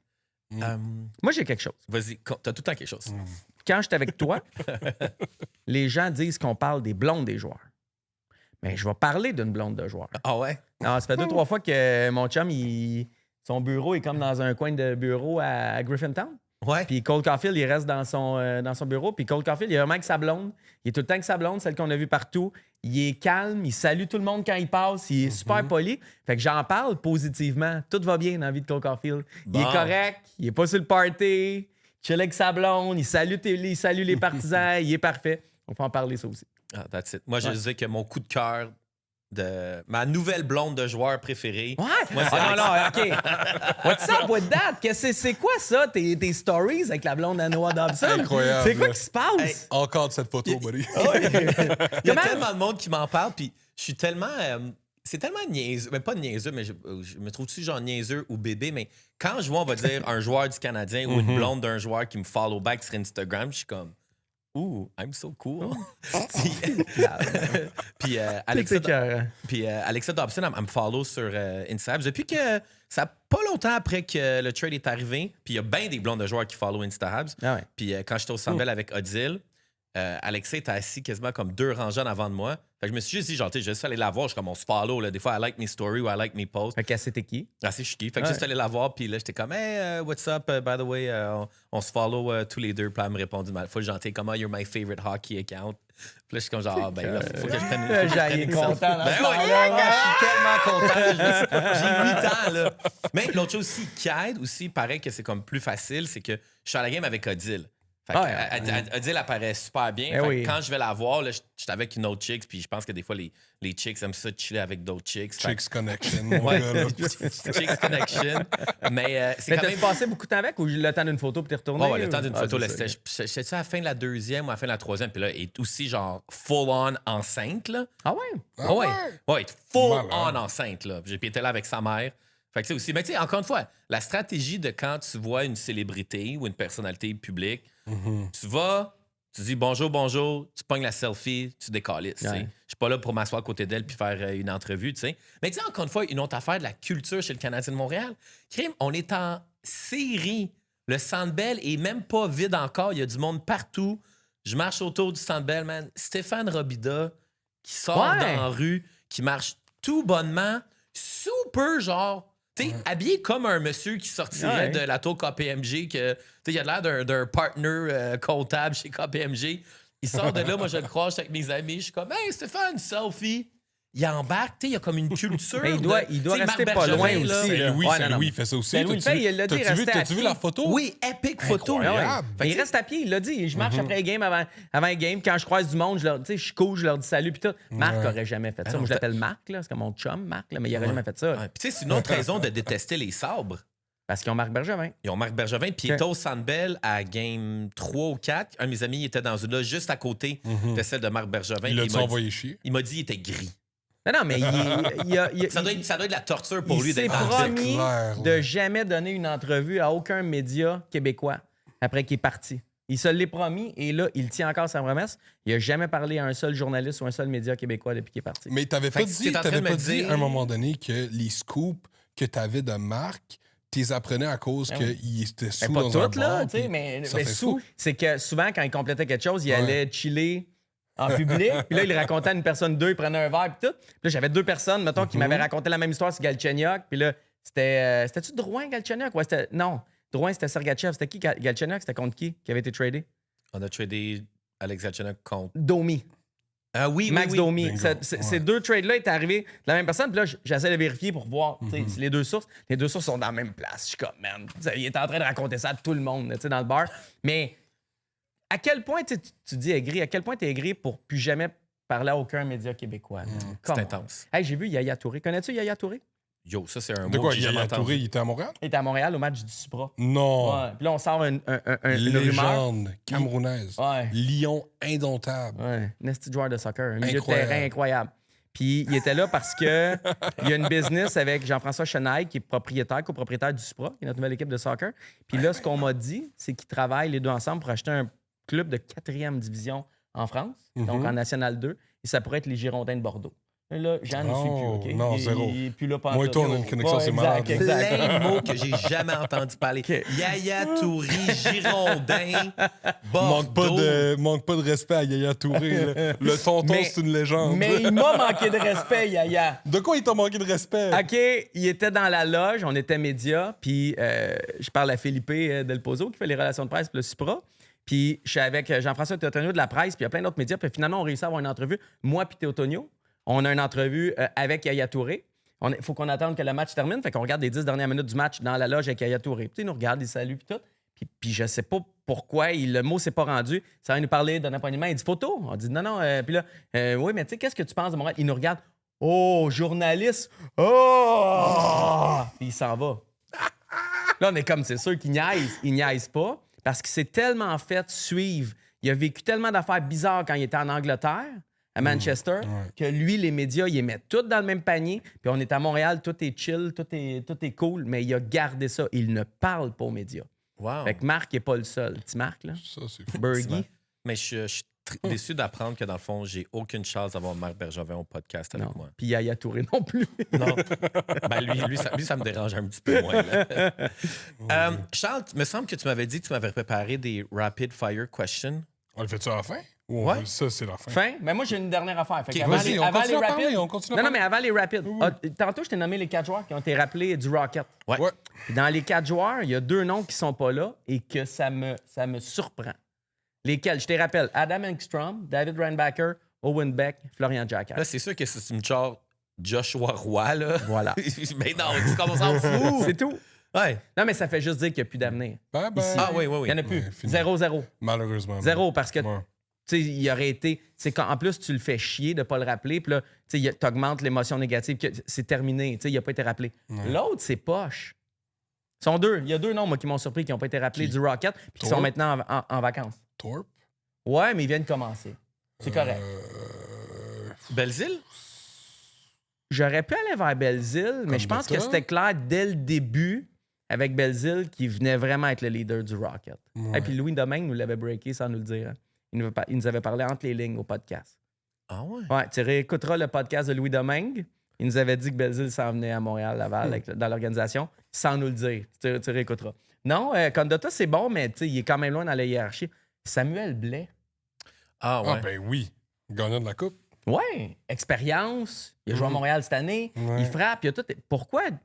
Moi, j'ai quelque chose. Vas-y, t'as tout le temps quelque chose. Quand j'étais avec toi, les gens disent qu'on parle des blondes des joueurs. Mais je vais parler d'une blonde de joueur. Ah ouais? Non, ça fait 2-3 fois que mon chum, son bureau est comme dans un coin de bureau à Griffintown. Ouais. Puis Cole Caulfield, il reste dans son bureau. Puis Cole Caulfield, il est vraiment avec sa blonde. Il est tout le temps avec sa blonde, celle qu'on a vue partout. Il est calme, il salue tout le monde quand il passe. Il est super poli. Fait que j'en parle positivement. Tout va bien dans la vie de Cole Caulfield. Il est Bon. correct, il est pas sur le party. Chill avec sa blonde, il salue les partisans, il est parfait. On peut en parler, ça aussi. Ah, that's it. Moi, je disais que mon coup de cœur de ma nouvelle blonde de joueur préférée. Ouais! Moi, c'est Ah non, OK. What's up with that? C'est quoi ça, tes stories avec la blonde à Noah Dobson? Incroyable. C'est quoi qui se passe? Hey. Encore de cette photo, buddy. Il y a Comment? tellement de monde qui m'en parle, puis je suis tellement. C'est tellement niaiseux, mais pas niaiseux, mais je me trouve-tu genre niaiseux ou bébé, mais quand je vois, on va dire, un joueur du Canadien ou une blonde d'un joueur qui me follow back sur Instagram, je suis comme, ouh, I'm so cool. Puis Alexa, Alexa Dobson, elle me follow sur Instagram. Depuis que ça pas longtemps après que le trade est arrivé, puis il y a bien des blondes de joueurs qui follow Instagram. Ah ouais. Puis quand j'étais au Sandbell avec Odile, Alexa était assis quasiment comme 2 rangs avant de moi. Fait que je me suis juste dit, genre, tu sais, je vais juste aller la voir. Je suis comme, on se follow. Là. Des fois, I like mes stories ou I like mes posts. Fait que c'était qui? Assez chiqué. Fait que Ouais. juste aller la voir. Puis là, j'étais comme, hey, what's up? By the way, on se follow tous les deux. Puis elle me répondit mal. Faut que j'entende comment you're my favorite hockey account. Puis là, je suis comme, genre, ben là, faut que je prenne une. J'ai est content. Ben ouais, je suis tellement content. J'ai 8 ans, là. Mais l'autre chose aussi qui aide aussi, paraît que c'est comme plus facile, c'est que je suis à la game avec Odile. Fait elle dit, elle apparaît super bien. Fait oui. que quand je vais la voir, là, j'étais avec une autre chick, puis je pense que des fois, les chicks aiment ça chiller avec d'autres chicks. Chicks Connection, mon Ouais, gars, là. Chicks Connection. Mais c'est Mais quand t'as-tu même... passé beaucoup de temps avec ou le temps d'une photo puis t'es retourné? Ouais, le temps d'une Ah, photo, c'est là, ça. c'était à la fin de la 2e ou à la fin de la 3e, puis là, elle est aussi genre full-on enceinte, là. Ah ouais? Ah ouais. ouais? Ouais, full-on Malade. enceinte, là. Puis j'étais là avec sa mère. Fait que tu sais aussi, mais tu sais, encore une fois, la stratégie de quand tu vois une célébrité ou une personnalité publique, tu vas, tu dis bonjour, tu pognes la selfie, tu décalisses. Tu sais. Ouais. Je suis pas là pour m'asseoir à côté d'elle puis faire une entrevue, tu sais. Mais tu sais, encore une fois, une autre affaire de la culture chez le Canadien de Montréal. Crime, on est en série. Le Centre Bell est même pas vide encore. Il y a du monde partout. Je marche autour du Centre Bell, man. Stéphane Robida qui sort Ouais. dans la rue, qui marche tout bonnement, super genre... Tu sais, habillé comme un monsieur qui sortirait Ouais. de la tour KPMG, que, tu sais, il a l'air d'un partner comptable chez KPMG. Il sort de là, moi je le croise avec mes amis, je suis comme, hey Stéphane, selfie. Il embarque, tu sais, il y a comme une culture. Mais il doit tu sais, rester Marc pas loin Bergevin, là. aussi. C'est là. Louis, Ouais, c'est non, non. Louis, il fait ça aussi. C'est Louis le fait, il l'a dit, T'as-tu rester à vu pied. la photo? Oui, epic photo. Incroyable. Fait Mais que, il reste à pied, il l'a dit. Je marche après les games, avant les games. Quand je croise du monde, je leur, tu sais, je cours, je leur dis salut. Puis tout. Marc aurait jamais fait ça. non, Moi, je l'appelle Marc, là. C'est comme mon chum, Marc, là, mais il aurait jamais fait ça. ouais. Puis tu sais, c'est une autre raison de détester les sabres. Parce qu'ils ont Marc Bergevin. Ils ont Marc Bergevin, puis il Ok. était au Centre Bell à game 3 ou 4. Un de mes amis il était dans une là juste à côté de celle de Marc Bergevin. Il puis l'a-tu envoyé chier? il m'a dit qu'il était gris. Non, mais Ça doit être de la torture pour il lui s'est d'être dans le promis C'est clair, de là. jamais donner une entrevue à aucun média québécois après qu'il est parti. Il se l'est promis et là, il tient encore sa promesse. Il n'a jamais parlé à un seul journaliste ou un seul média québécois depuis qu'il est parti. Mais t'avais Fait pas que dit, t'es en train de me dire- à un moment donné que les scoops que t'avais de Marc, t'es apprenais à cause Ben oui. qu'il était Mais sous pas dans un toutes, là, bar, tu sais, puis mais ça fait sous. fou. C'est que souvent, quand il complétait quelque chose, il Ouais. allait chiller en public. Puis là, il racontait à une personne deux, il prenait un verre, puis tout. Puis là, j'avais deux personnes, mettons, qui m'avaient raconté la même histoire sur Galchenyuk. Puis là, c'était-tu Drouin, Galchenyuk? Ouais, non. Drouin, c'était Sergachev. C'était qui, Galchenyuk? C'était contre qui avait été tradé? On a tradé Alex Galchenyuk contre... Domi. Ah oui, Max oui. Domi. Bingo. Ces deux trades-là étaient arrivés de la même personne. Puis là, j'essaie de vérifier pour voir tu sais, si les deux sources. Les deux sources sont dans la même place. Je suis comme, man. Il est en train de raconter ça à tout le monde tu sais, dans le bar. Mais à quel point tu dis aigri, à quel point tu es aigri pour plus jamais parler à aucun média québécois? C'est intense. Hey, j'ai vu Yaya Touré. Connais-tu Yaya Touré? Yo, ça, c'est un De mot quoi, que j'ai il jamais a entendu. Touré, il était à Montréal? Il était à Montréal au match du Supra. Non. Ouais. Puis là, on sort une rumeur. Légende camerounaise. Ouais. Lion indomptable. Ouais, nasty joueur de soccer, un milieu de Incroyable. terrain incroyable. Puis il était là parce que il y a une business avec Jean-François Chenaille, qui est copropriétaire du Supra, qui est notre nouvelle équipe de soccer. Puis là, ce qu'on m'a dit, c'est qu'ils travaillent les deux ensemble pour acheter un club de 4e division en France, donc en National 2, et ça pourrait être les Girondins de Bordeaux. Là, Jean ne Non, suit plus, OK? non, zéro. Il est plus là Moi et toi, on a une connexion, c'est malade. Exact. Plein de mots que j'ai jamais entendu parler. Yaya Touré, Girondin, Bordeaux. Manque pas de respect à Yaya Touré. là. Le tonton, Mais- c'est une légende. Mais il m'a manqué de respect, Yaya. De quoi il t'a manqué de respect? OK, il était dans la loge, on était médias, puis je parle à Philippe Del Pozo qui fait les relations de presse pour le Supra. Puis je suis avec Jean-François Théotonio de la presse, puis il y a plein d'autres médias. Puis finalement, on réussit à avoir une entrevue. Moi puis Théotonio, on a une entrevue avec Yaya Touré. Il faut qu'on attende que le match termine. Fait qu'on regarde les 10 dernières minutes du match dans la loge avec Yaya Touré. Puis il nous regarde, il salue, puis tout. Puis je sais pas pourquoi le mot s'est pas rendu. Ça va nous parler d'un appointement. Il dit photo. On dit non. Puis là, oui, mais tu sais, qu'est-ce que tu penses de Montréal? Il nous regarde. Oh, journaliste. Oh! Puis il s'en va. Là, on est comme, c'est sûr qu'il niaise. Il niaise pas parce qu'il s'est tellement fait suivre. Il a vécu tellement d'affaires bizarres quand il était en Angleterre, à Manchester, que lui, les médias, ils mettent tout dans le même panier. Puis on est à Montréal, tout est chill, tout est cool, mais il a gardé ça. Il ne parle pas aux médias. Wow. Fait que Marc n'est pas le seul. Petit Marc, là. Ça, c'est fou. Bergie. Mais je suis déçu d'apprendre que dans le fond, j'ai aucune chance d'avoir Marc Bergevin au podcast avec Non. moi. Puis Yaya Touré non plus. Non. Ben lui, ça me dérange un petit peu moins. là. Charles, il me semble que tu m'avais dit que tu m'avais préparé des rapid fire questions. On le fait-tu à la fin? Ou Ouais. ça, c'est la fin? Fin? Mais moi, j'ai une dernière affaire. Fait Ok, qu'avant vas-y, les- on avant continue les à parler, rapides- on continue à Non, parler. mais avant les rapides. Ah, tantôt, je t'ai nommé les 4 joueurs qui ont été rappelés du Rocket. Ouais. Ouais. Puis dans les 4 joueurs, il y a 2 noms qui sont pas là et que ça me surprend. Lesquels? Je te rappelle. Adam Engstrom, David Reinbacher, Owen Beck, Florian Jacquard. Là, c'est sûr que c'est une genre Joshua Roy, là. Voilà. Mais non, tu commences à en fou. C'est tout. Ouais. Non, mais ça fait juste dire qu'il n'y a plus d'avenir. Bye bye. Ici. Ah oui, oui, Il oui. n'y en a plus. Ouais, fini. 0-0. Malheureusement. 0 parce que Ouais. tu sais, il aurait été. C'est quand en plus tu le fais chier de ne pas le rappeler, puis là, tu augmentes l'émotion négative, que c'est terminé, tu sais, il n'a pas été rappelé. Ouais. L'autre, c'est poche. Ils sont deux. Il y a deux noms, moi, qui m'ont surpris, qui n'ont pas été rappelés Qui? du Rocket, puis qui sont Thorpe? maintenant en vacances. Thorpe? Ouais, mais ils viennent commencer. C'est correct. Belzile? J'aurais pu aller vers Belzile, mais je pense que Condotta? c'était clair dès le début avec Belzile qui venait vraiment être le leader du Rocket. Ouais. Et puis Louis Domingue nous l'avait breaké sans nous le dire. Hein. Il nous avait parlé entre les lignes au podcast. Ah ouais? Ouais, tu réécouteras le podcast de Louis Domingue. Il nous avait dit que Belzile s'en venait à Montréal, Laval, dans l'organisation, sans nous le dire. Tu réécouteras. Non, Condotta, c'est bon, mais il est quand même loin dans la hiérarchie. Samuel Blais. Ah ouais. Ah, ben oui. Gagnant de la Coupe. Ouais, expérience. Il a joué à Montréal cette année. Ouais. Il frappe. Il a tout. Pourquoi? Tu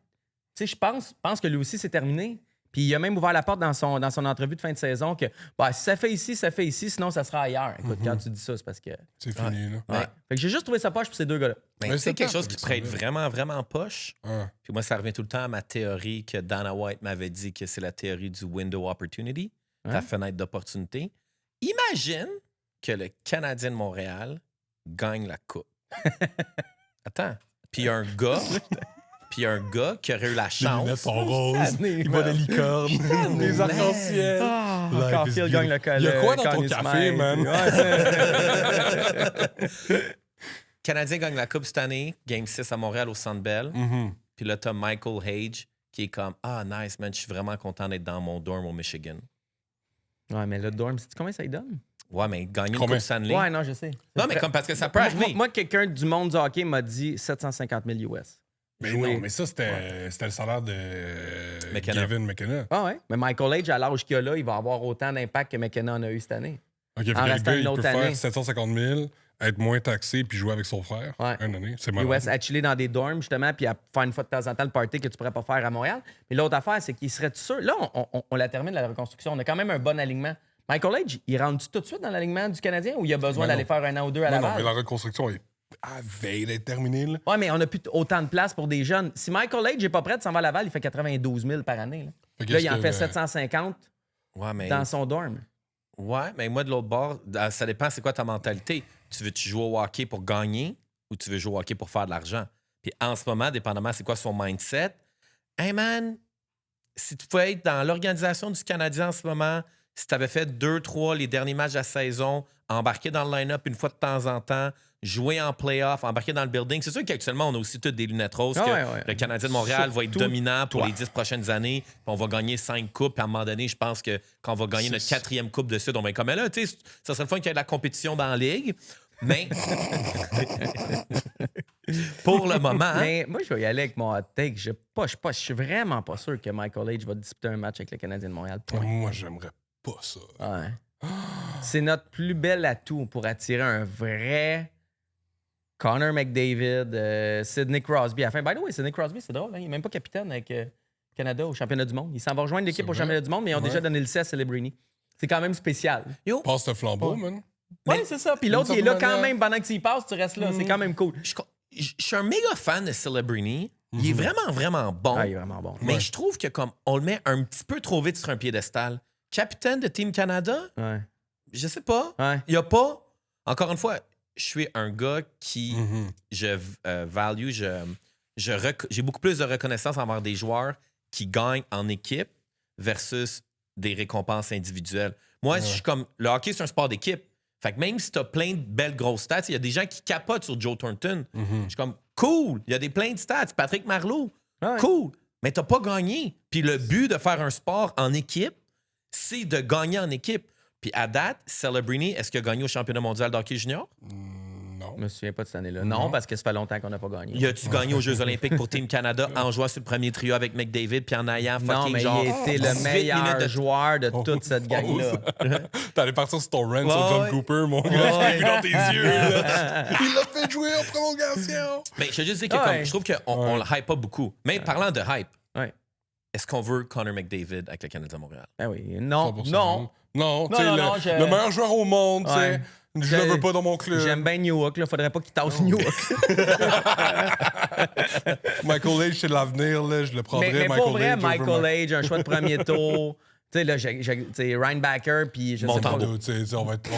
sais, je pense que lui aussi, c'est terminé. Puis il a même ouvert la porte dans son entrevue de fin de saison que bah, si ça fait ici, ça fait ici, sinon ça sera ailleurs. Écoute, quand tu dis ça, c'est parce que. C'est fini, là. Ouais. Fait que j'ai juste trouvé sa poche pour ces deux gars-là. Ben, Mais c'est c'est quelque plate chose qui avec pourrait être ça, vraiment, vraiment poche. Ah. Puis moi, ça revient tout le temps à ma théorie que Dana White m'avait dit que c'est la théorie du window opportunity, Ouais. ta fenêtre d'opportunité. Imagine que le Canadien de Montréal gagne la coupe. Attends. Puis il y a un gars qui aurait eu la Les lunettes chance. sont roses. Tanné, Il voit man. des licornes. Des arcs-en-ciel. Ah, Life is Caulfield gagne le beautiful. Il y a quoi dans ton Conn café, Smythe. man? Ouais. Canadien gagne la coupe cette année, Game 6 à Montréal au Centre Bell. Mhm. Puis là, t'as Michael Hage qui est comme ah, nice, man, je suis vraiment content d'être dans mon dorm au Michigan. Ouais, mais le dorm, sais-tu combien ça lui donne? Ouais, mais gagner une Combien? coupe Stanley. Ouais, non, je sais. Non, mais comme parce que ça peut arriver. Moi, quelqu'un du monde du hockey m'a dit 750 000 US. Mais Jouer. non, mais ça, c'était le salaire de McKenna. Kevin McKenna. Ah ouais. Mais Michael Age, à l'âge qu'il a là, il va avoir autant d'impact que McKenna en a eu cette année. OK, fait que En le restant gars, une il autre peut année. faire 750 000, être moins taxé puis jouer avec son frère Ouais. une année. C'est malade. US à chiller dans des dorms, justement, puis à faire une fois de temps en temps le party que tu pourrais pas faire à Montréal. Mais l'autre affaire, c'est qu'il serait sûr. Là, on la termine, la reconstruction. On a quand même un bon alignement. Michael Age, il rentre tout de suite dans l'alignement du Canadien ou il a besoin Ben d'aller non. faire un an ou deux à Non, non, Laval? mais la reconstruction est à veille d'être terminée. Là. Ouais, mais on n'a plus autant de place pour des jeunes. Si Michael Age n'est pas prêt de s'en va à Laval, il fait 92 000 par année. Là, Fait Là, qu'est-ce il en que fait le- 750 Ouais, mais dans son dorm. ouais, mais moi, de l'autre bord, ça dépend c'est quoi ta mentalité. Tu veux-tu jouer au hockey pour gagner ou tu veux jouer au hockey pour faire de l'argent? Puis en ce moment, dépendamment c'est quoi son mindset, hey man, si tu pouvais être dans l'organisation du Canadien en ce moment, si tu avais fait 2-3 les derniers matchs de la saison, embarqué dans le line-up une fois de temps en temps, jouer en playoff, embarquer dans le building, c'est sûr qu'actuellement, on a aussi toutes des lunettes roses Ah que ouais, ouais. le Canadien de Montréal va être Surtout dominant pour toi. les 10 prochaines années, puis on va gagner 5 coupes, puis à un moment donné, je pense que quand on va gagner notre 4e coupe de Sud, on va être comme là, tu sais, ça serait le fun qu'il y ait de la compétition dans la ligue, mais pour le moment, Mais moi, je vais y aller avec mon hot take. Je suis vraiment pas sûr que Michael Age va disputer un match avec le Canadien de Montréal. Point. Moi, j'aimerais pas ça. Ouais. C'est notre plus bel atout pour attirer un vrai Connor McDavid, Sidney Crosby. Enfin, by the way, Sidney Crosby, c'est drôle. Hein? Il n'est même pas capitaine avec Canada au championnat du monde. Il s'en va rejoindre l'équipe C'est au vrai? championnat du monde, mais ils ont Ouais. déjà donné le C à Celebrini. C'est quand même spécial. yo, Passe le flambeau, man. Oui, c'est ça. Puis l'autre, il est là quand manière. même pendant que tu y passes, tu restes là. C'est quand même cool. je suis un méga fan de Celebrini. Il est vraiment, vraiment bon. Ah, il est vraiment bon. Mais Ouais. je trouve que comme on le met un petit peu trop vite sur un piédestal. Capitaine de Team Canada, Ouais. je sais pas. Ouais. Il y a pas. Encore une fois, je suis un gars qui Mhm. je value, j'ai beaucoup plus de reconnaissance envers des joueurs qui gagnent en équipe versus des récompenses individuelles. Moi, je suis comme le hockey, c'est un sport d'équipe. Fait que même si tu as plein de belles grosses stats, il y a des gens qui capotent sur Joe Thornton. Mhm. Je suis comme cool, il y a des plein de stats. Patrick Marleau, Ouais. cool, mais t'as pas gagné. Puis le but de faire un sport en équipe, c'est de gagner en équipe. Puis à date, Celebrini, est-ce qu'il a gagné au championnat mondial de hockey junior? Non. Je me souviens pas de cette année-là. Non, parce que ça fait longtemps qu'on n'a pas gagné. Y a-tu gagné aux Jeux olympiques pour Team Canada en jouant sur le premier trio avec McDavid puis en ayant Non, fucking mais genre il était 18 le meilleur minutes de- joueur de toute cette gang-là. T'allais partir sur ton rant sur Ouais, John ouais. Cooper, mon gars. Ouais. J'ai vu dans tes yeux. Là. Il l'a fait jouer en prolongation. Mais je veux juste dire que Ouais. comme, je trouve qu'on on le hype pas beaucoup. Mais parlant de hype, Ouais. est-ce qu'on veut Connor McDavid avec le Canadien de Montréal? Ben oui. Non, 100%. non. Non, tu sais, non, le meilleur joueur au monde, tu sais. Ouais. Je le veux pas dans mon club. J'aime bien New York, là. Faudrait pas qu'il tasse New York. Michael Age, c'est l'avenir, là. Je le prendrais, mais Michael pour vrai, Age. Michael Age, un choix de premier tour. Tu sais, là, tu sais, Ryan Backer, puis je sais pas. Montembeau. Tu sais, on va être...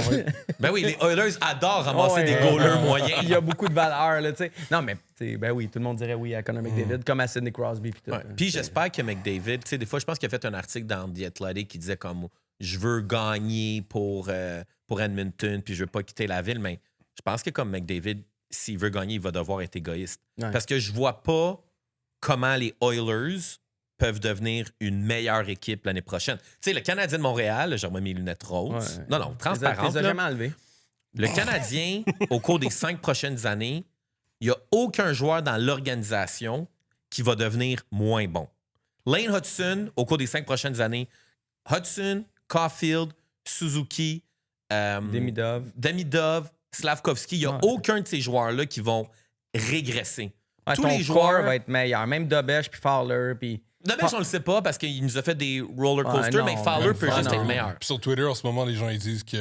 Ben oui, les Oilers adorent ramasser des Ouais. goalers moyens. Il y a beaucoup de valeur, là, tu sais. Non, mais, tu sais, ben oui, tout le monde dirait oui à Connor McDavid, comme à Sidney Crosby, puis tout. Ouais. Puis j'espère que McDavid, tu sais, des fois, je pense qu'il a fait un article dans The Athletic qui disait comme je veux gagner pour Edmonton, puis je veux pas quitter la ville, mais je pense que comme McDavid, s'il veut gagner, il va devoir être égoïste. Ouais. Parce que je vois pas comment les Oilers peuvent devenir une meilleure équipe l'année prochaine. Tu sais, le Canadien de Montréal, j'ai remis mes lunettes roses. Ouais. Non, transparentes. Tu les as là. jamais enlevés. Le Canadien, au cours des 5 prochaines années, il n'y a aucun joueur dans l'organisation qui va devenir moins bon. Lane Hudson, au cours des 5 prochaines années, Hudson, Caulfield, Suzuki, Demidov, Slavkovski, il n'y a Ouais. aucun de ces joueurs-là qui vont régresser. Ouais, Tous ton les corps joueurs... va être meilleur. Même Dobesh puis Fowler, puis... Dommage, on le sait pas parce qu'il nous a fait des roller coasters, Ouais, mais non, Fowler même peut pas, juste non. être meilleur. Puis sur Twitter, en ce moment, les gens, ils disent que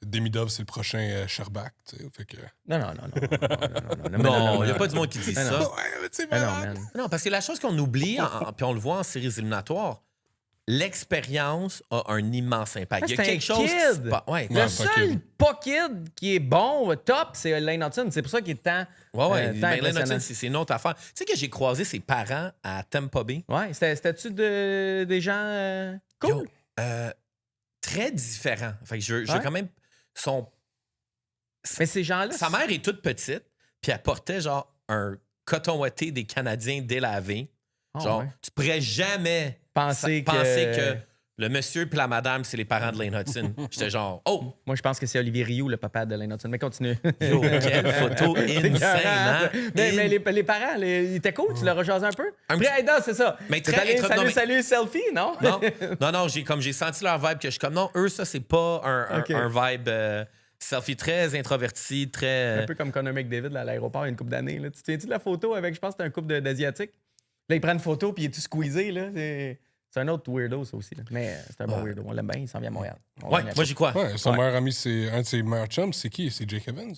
Demidov, c'est le prochain Sherbak, tu sais. Fait que... Non. Non, il n'y a pas du monde qui dit Mais ça. non. Ouais, mais tu sais, Ah non, malade. man. Non, parce que la chose qu'on oublie, puis on le voit en séries éliminatoires, l'expérience a un immense impact. Il y a C'est un quelque chose qui se kid. passe. Ouais, Le Ouais, c'est un seul kid. pas kid qui est bon, top, c'est Lane Hudson. C'est pour ça qu'il est tant. ouais. tant Ben, Lane impressionnant. Hudson, c'est une autre affaire. Tu sais que j'ai croisé ses parents à Tampa Bay. Ouais, c'était-tu des gens cool? Yo, très différents. Fait que je veux Ouais. quand même... Mais ces gens-là. Sa mère est toute petite, puis elle portait genre un coton ouaté des Canadiens délavé. Ah, Genre, ouais. tu pourrais jamais Penser que le monsieur puis la madame, c'est les parents de Lane Hudson. J'étais genre, oh, Moi, je pense que c'est Olivier Rioux, le papa de Lane Hudson. Mais continue. yo, quelle photo insane, hein? Mais les parents, ils étaient cool, tu leur as jasé un peu? Un Puis, petit- hey, non, c'est ça. Mais T'es très allé, intro- non, mais- salut, selfie, non? Non, j'ai senti leur vibe que je suis comme, non, eux, ça, c'est pas Ok. un vibe selfie très introverti, très... Un peu comme Connor McDavid là, à l'aéroport il y a une couple d'années. Là. Tu te souviens-tu de la photo avec, je pense, que c'était un couple d'Asiatiques? Là, il prend une photo puis il est tout squeezé. Là. C'est un autre weirdo, ça aussi. Là. Mais c'est un bon weirdo. On l'aime bien, il s'en vient à Montréal. On Ouais, l'aime moi, j'y crois. Ouais, son Ouais. meilleur ami, c'est un de ses meilleurs chums, c'est qui? C'est Jake Evans.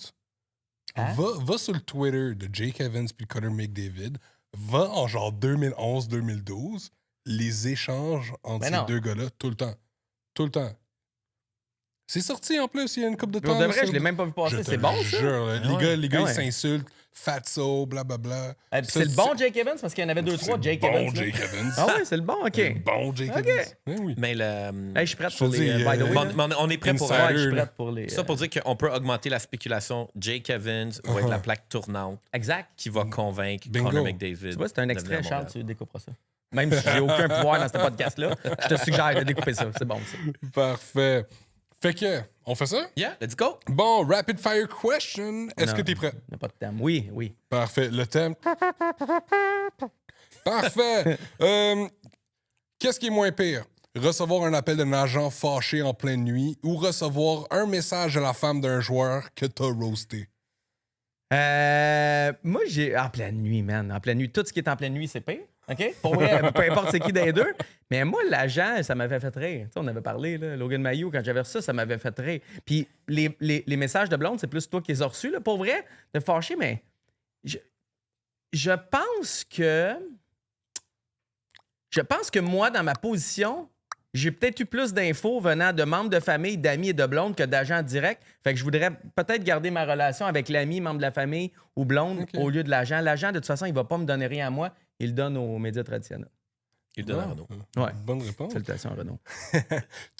Hein? Va sur le Twitter de Jake Evans puis Connor McDavid. Va en genre 2011-2012, les échanges entre Mais ces non. deux gars-là, tout le temps. Tout le temps. C'est sorti en plus il y a une couple de Pour temps. de là, vrai, ça. je l'ai même pas vu Je passer. te C'est bon, le ça? jure, là. Ah ouais. Les gars, Ah ouais. ils s'insultent. Fatso, blablabla. Puis c'est le bon Jake Evans parce qu'il y en avait deux, trois Jake bon Evans. là. Jake Evans. Ah ouais, c'est le bon, OK. Bon Jake Ok. Evans. Oui. Mais le... Hey, je suis prête Je pour te les. dis, By the way, Bon, là. on est prêt pour... Insider. Ouais, je suis là. prête pour les. Ça pour dire qu'on peut augmenter la spéculation. Jake Evans va être la plaque tournante Exact. qui va convaincre Bingo. Connor McDavid. Tu vois, c'est un de extrait, venir à Charles, Montréal. tu découperas ça. Même si j'ai aucun pouvoir dans ce podcast-là, je te suggère de découper ça. C'est bon, ça. Parfait. Fait que, on fait ça? Yeah, let's go. Bon, rapid fire question. Est-ce Non. que t'es prêt? Il n'y a pas de thème. Oui, oui. Parfait. Le thème. Parfait. Qu'est-ce qui est moins pire? Recevoir un appel d'un agent fâché en pleine nuit ou recevoir un message de la femme d'un joueur que t'as roasté? Moi, j'ai. En pleine nuit, man. En pleine nuit. Tout ce qui est en pleine nuit, c'est pire. OK? Pour vrai, peu importe c'est qui des deux. Mais moi, l'agent, ça m'avait fait rire. Tu sais, on avait parlé, là, Logan Mayou, quand j'avais reçu ça, ça m'avait fait rire. Puis les messages de blonde, c'est plus toi qui les as reçus, là. Pour vrai, de fâché, mais je pense que. Je pense que moi, dans ma position, j'ai peut-être eu plus d'infos venant de membres de famille, d'amis et de blondes que d'agents directs. Fait que je voudrais peut-être garder ma relation avec l'ami, membre de la famille ou blonde Ok. au lieu de l'agent. L'agent, de toute façon, il va pas me donner rien à moi. Il le donne aux médias traditionnels. Il donne à Renaud. Ouais. Bonne réponse. Salutations, Renaud.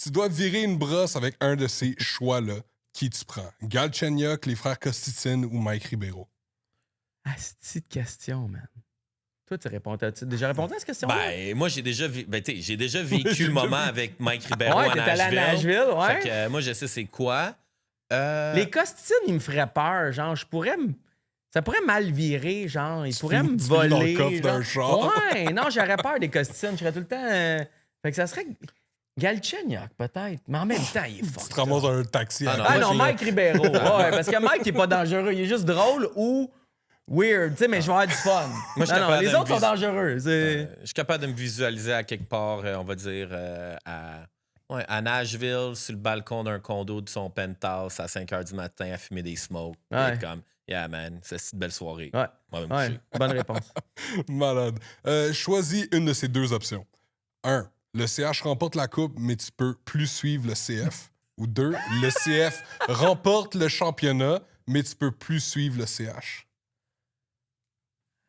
Tu dois virer une brosse avec un de ces choix-là. Qui tu prends? Galchenyuk, les frères Costitine ou Mike Ribeiro? Asti de question, man. Toi, t'as-tu déjà répondu à cette question-là? Ben, moi, j'ai déjà vécu le moment avec Mike Ribeiro Ouais, à t'es allé à Nashville, ouais. Fait que moi, je sais c'est quoi. Les costitines, ils me feraient peur. Genre, ça pourrait mal virer, genre. Ils pourraient me tu finis dans le voler. coffre d'un genre. char. Ouais, non, j'aurais peur des costitines. Je serais tout le temps. Fait que ça serait Galchenyuk, peut-être. Mais en même temps, il est fort. Tu te ramasses dans un taxi. Ah à non, Ah moi, non, j'ai- Mike Ribeiro. Ouais, parce que Mike, il est pas dangereux. Il est juste drôle ou weird. Tu sais, mais je vais avoir du fun. Moi, je suis non, capable les de autres me sont dangereux. Je suis capable de me visualiser à quelque part, on va dire, Ouais, à Nashville, sur le balcon d'un condo de son penthouse à 5 h du matin à fumer des smokes. Ouais. Et comme, yeah man, c'est une belle soirée. Ouais. Moi, même Ouais, coucher. bonne réponse. Malade. Choisis une de ces deux options. 1. Le CH remporte la coupe, mais tu peux plus suivre le CF. Ou 2. Le CF remporte le championnat, mais tu peux plus suivre le CH.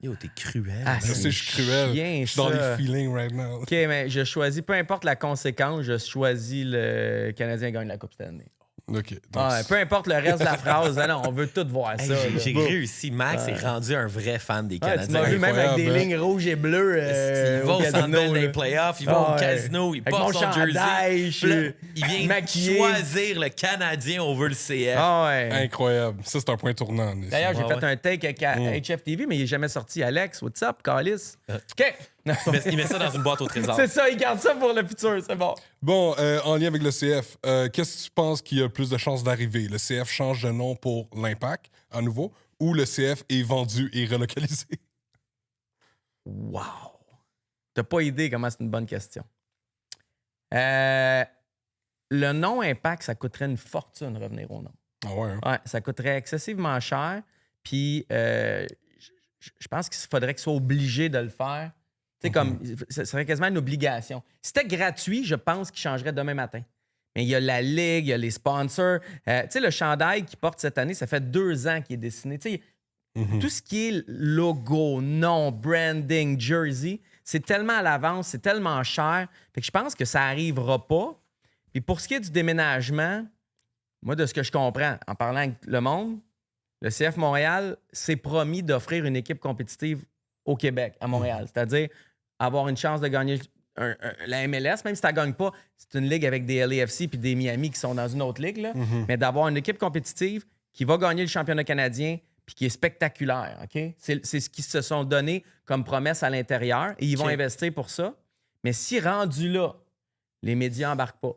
Yo, t'es cruel. Ah, man. Je sais, je suis cruel. chien, Je suis dans ça. les feelings right now. OK, mais je choisis, peu importe la conséquence, je choisis le Canadien gagne la Coupe cette année. OK. Donc, Ouais, peu importe le reste de la phrase, hein, non, on veut tout voir Hey, ça. j'ai là. réussi. Max est rendu un vrai fan des Ouais, Canadiens. tu m'as vu même avec des Incroyable, lignes rouges et bleues. Il va au au Centre casino, Bell dans là. les playoffs, il va Ah au ouais. casino, il Avec porte mon son chandail, jersey. je Puis là, suis il vient maquillé. choisir le Canadien over le CF. Ah ouais. incroyable. Ça, c'est un point tournant. Nice. D'ailleurs, j'ai Ouais, fait un take avec HFTV, mais il n'est jamais sorti. Alex, what's up, Calis? OK. Il met ça dans une boîte au trésor. C'est ça, il garde ça pour le futur, c'est bon. Bon, en lien avec le CF, qu'est-ce que tu penses qui a plus de chances d'arriver? Le CF change de nom pour l'Impact, à nouveau, ou le CF est vendu et relocalisé? Wow. T'as pas idée comment c'est une bonne question. Le nom Impact, ça coûterait une fortune revenir au nom. Ah ouais, hein? Ouais, ça coûterait excessivement cher. Puis, je pense qu'il faudrait qu'il soit obligé de le faire. Tu sais, comme, ce serait quasiment une obligation. Si c'était gratuit, je pense qu'il changerait demain matin. Mais il y a la Ligue, il y a les sponsors. Tu sais, le chandail qu'il porte cette année, ça fait 2 ans qu'il est dessiné. Tu sais, tout ce qui est logo, nom, branding, jersey, c'est tellement à l'avance, c'est tellement cher. Fait que je pense que ça n'arrivera pas. Puis pour ce qui est du déménagement, moi, de ce que je comprends, en parlant avec le monde, le CF Montréal s'est promis d'offrir une équipe compétitive au Québec, à Montréal. C'est-à-dire avoir une chance de gagner la MLS, même si tu ne gagnes pas, c'est une ligue avec des LAFC puis des Miami qui sont dans une autre ligue, là. Mais d'avoir une équipe compétitive qui va gagner le championnat canadien puis qui est spectaculaire, OK? C'est ce qu'ils se sont donné comme promesse à l'intérieur et ils vont OK. investir pour ça. Mais si rendu là, les médias n'embarquent pas,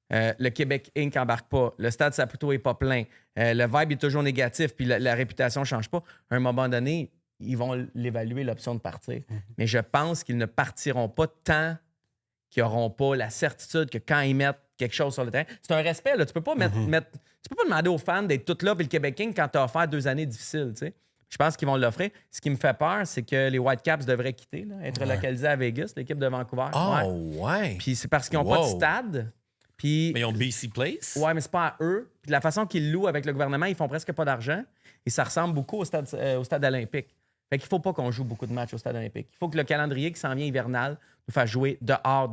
le Québec Inc. n'embarque pas, le Stade Saputo n'est pas plein, le vibe est toujours négatif puis la réputation ne change pas, à un moment donné, ils vont l'évaluer, l'option de partir. Mais je pense qu'ils ne partiront pas tant qu'ils n'auront pas la certitude que quand ils mettent quelque chose sur le terrain, c'est un respect, là. Tu peux pas tu peux pas demander aux fans d'être tous là puis le Québec King quand tu as offert 2 années difficiles, tu sais. Je pense qu'ils vont l'offrir. Ce qui me fait peur, c'est que les Whitecaps devraient quitter, là, être localisés à Vegas, l'équipe de Vancouver. Oh, ouais. Puis c'est parce qu'ils n'ont pas de Wow. stade. Puis Mais ils ont BC Place. ouais, mais c'est pas à eux. Puis de la façon qu'ils louent avec le gouvernement, ils font presque pas d'argent. Et ça ressemble beaucoup au stade olympique. Fait qu'il faut pas qu'on joue beaucoup de matchs au stade olympique. Il faut que le calendrier qui s'en vient hivernal nous fasse jouer dehors,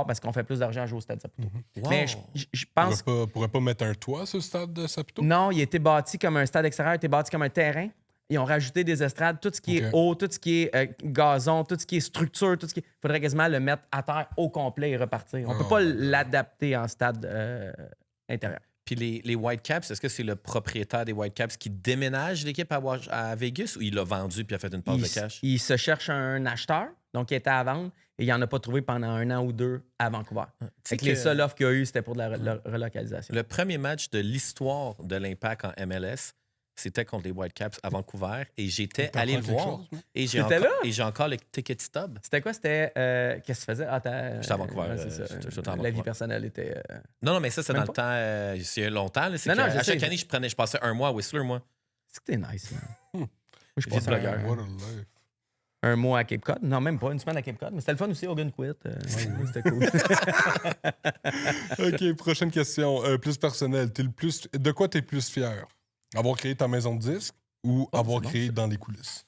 parce qu'on fait plus d'argent à jouer au stade Saputo. Wow. Mais je On pense... pourrait pas mettre un toit sur le stade de Saputo? Non, il a été bâti comme un stade extérieur, il a été bâti comme un terrain. Ils ont rajouté des estrades, tout ce qui est OK. eau, tout ce qui est gazon, tout ce qui est structure, tout ce qui est... Il faudrait quasiment le mettre à terre au complet et repartir. On peut pas l'adapter en stade intérieur. Puis les Whitecaps, est-ce que c'est le propriétaire des Whitecaps qui déménage l'équipe à Vegas ou il l'a vendu puis a fait une passe de cash? Il se cherche un acheteur, donc il était à vendre, et il n'en a pas trouvé pendant 1 an ou 2 à Vancouver. Fait que les seules offres qu'il y a eu, c'était pour de la relocalisation. Le premier match de l'histoire de l'Impact en MLS, c'était contre les Whitecaps à Vancouver et j'étais T'as allé le encore quelque voir. chose, moi? Et j'ai T'étais encore, là? et j'ai encore le ticket stub. C'était quoi? C'était... Qu'est-ce que tu faisais? J'étais à Vancouver, c'est ça. j'étais tout le temps à La Vancouver. vie personnelle était... Non, mais ça, c'est Même dans le temps, il y a longtemps. Là, c'est Non, que non, je à chaque sais. année, je passais 1 mois à Whistler, moi. C'est que t'es nice, man. Moi, je suis J'ai pas le blogueur. blogueur. What a life. Un mois à Cape Cod. Non, même pas. Une semaine à Cape Cod. Mais c'était le fun aussi, Hogan Quit. C'était cool. OK, prochaine question. Plus personnelle. De quoi t'es plus fier? Avoir créé ta maison de disques ou avoir c'est bon, créé dans les coulisses?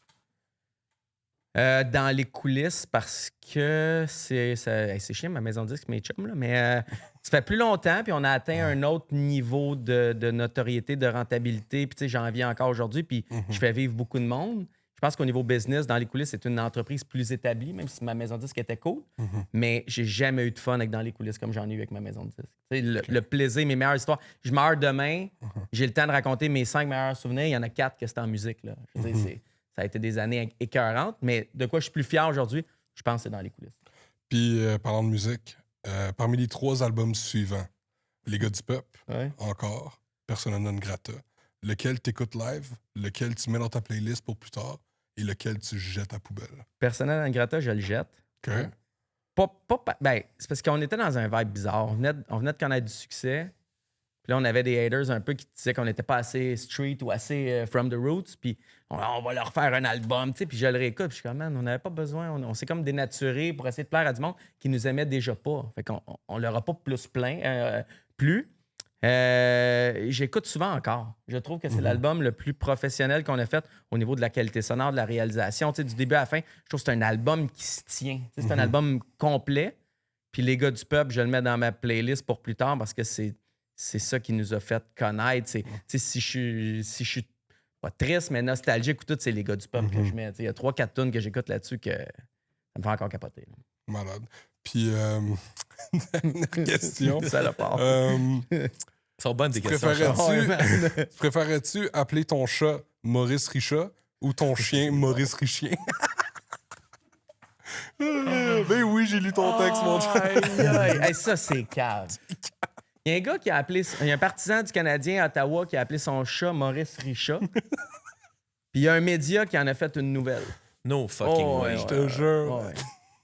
Dans les coulisses, parce que c'est chiant, ma maison de disque, mes chums, là, mais ça fait plus longtemps, puis on a atteint un autre niveau de notoriété, de rentabilité, puis tu sais, j'en viens encore aujourd'hui, puis je fais vivre beaucoup de monde. Je pense qu'au niveau business, dans les coulisses, c'est une entreprise plus établie, même si ma maison de disque était cool, mais j'ai jamais eu de fun avec dans les coulisses comme j'en ai eu avec ma maison de disque. Tu sais, le plaisir, mes meilleures histoires. Je meurs demain, j'ai le temps de raconter mes 5 meilleurs souvenirs, il y en a 4 que c'était en musique, là. Je veux dire, ça a été des années écœurantes, mais de quoi je suis plus fier aujourd'hui, je pense que c'est dans les coulisses. Puis, parlant de musique, parmi les 3 albums suivants, Les gars du peuple, Ouais. encore, Persona non grata, lequel t'écoutes live, lequel tu mets dans ta playlist pour plus tard et lequel tu jettes à poubelle? Personnel en grata, je le jette. OK. Ben, c'est parce qu'on était dans un vibe bizarre. On venait de connaître du succès. Puis là, on avait des haters un peu qui disaient qu'on n'était pas assez street ou assez from the roots. Puis on va leur faire un album, tu sais. Puis je le réécoute. Puis je suis comme, man, on n'avait pas besoin. On s'est comme dénaturé pour essayer de plaire à du monde qui nous aimait déjà pas. Fait qu'on leur a pas plu. J'écoute souvent encore. Je trouve que c'est l'album le plus professionnel qu'on a fait au niveau de la qualité sonore, de la réalisation. Tu sais, du début à la fin, je trouve que c'est un album qui se tient. Tu sais, c'est un album complet. Puis Les Gars du Peuple, je le mets dans ma playlist pour plus tard parce que c'est ça qui nous a fait connaître. Tu sais, si je suis pas triste, mais nostalgique ou tout, c'est Les Gars du Peuple que je mets. Tu sais, il y a 3-4 tunes que j'écoute là-dessus que ça me fait encore capoter. Là. Malade. Puis, dernière question. Ça le part. Ils sont bonnes, des questions. Préférerais-tu appeler ton chat Maurice Richat ou ton chien Maurice Richien? Ben oui, j'ai lu ton texte, mon chat. Hey, ça, c'est cave. Il y a un gars qui a appelé... Il y a un partisan du Canadien à Ottawa qui a appelé son chat Maurice Richat. Puis il y a un média qui en a fait une nouvelle. No fucking way. Je te jure. Ouais.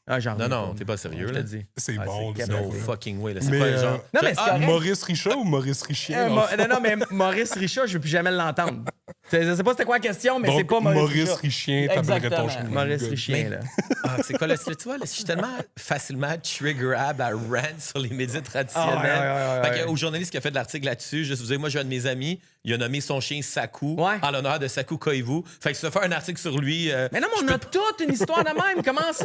Ah, Non, t'es pas sérieux, je te là. dis. C'est bon, c'est ça. No fucking way. Là. C'est Mais, quoi, genre... Non, mais c'est correct. Maurice Richat ou Maurice Richien? Non, mais Maurice Richat, je veux plus jamais l'entendre. Je sais pas c'était quoi la question, mais Donc, c'est pas Maurice Richien, t'appellerais ton chien. Maurice Richien, là. Ah, c'est quoi, là, tu vois, là, je suis tellement facilement triggerable à rant sur les médias traditionnels. Fait au journaliste qui a fait de l'article là-dessus, juste vous dire, moi, j'ai un de mes amis, il a nommé son chien Saku en l'honneur de Saku Koivu. Fait que se faire un article sur lui... mais non, mais on a toute une histoire de même. Comment ça?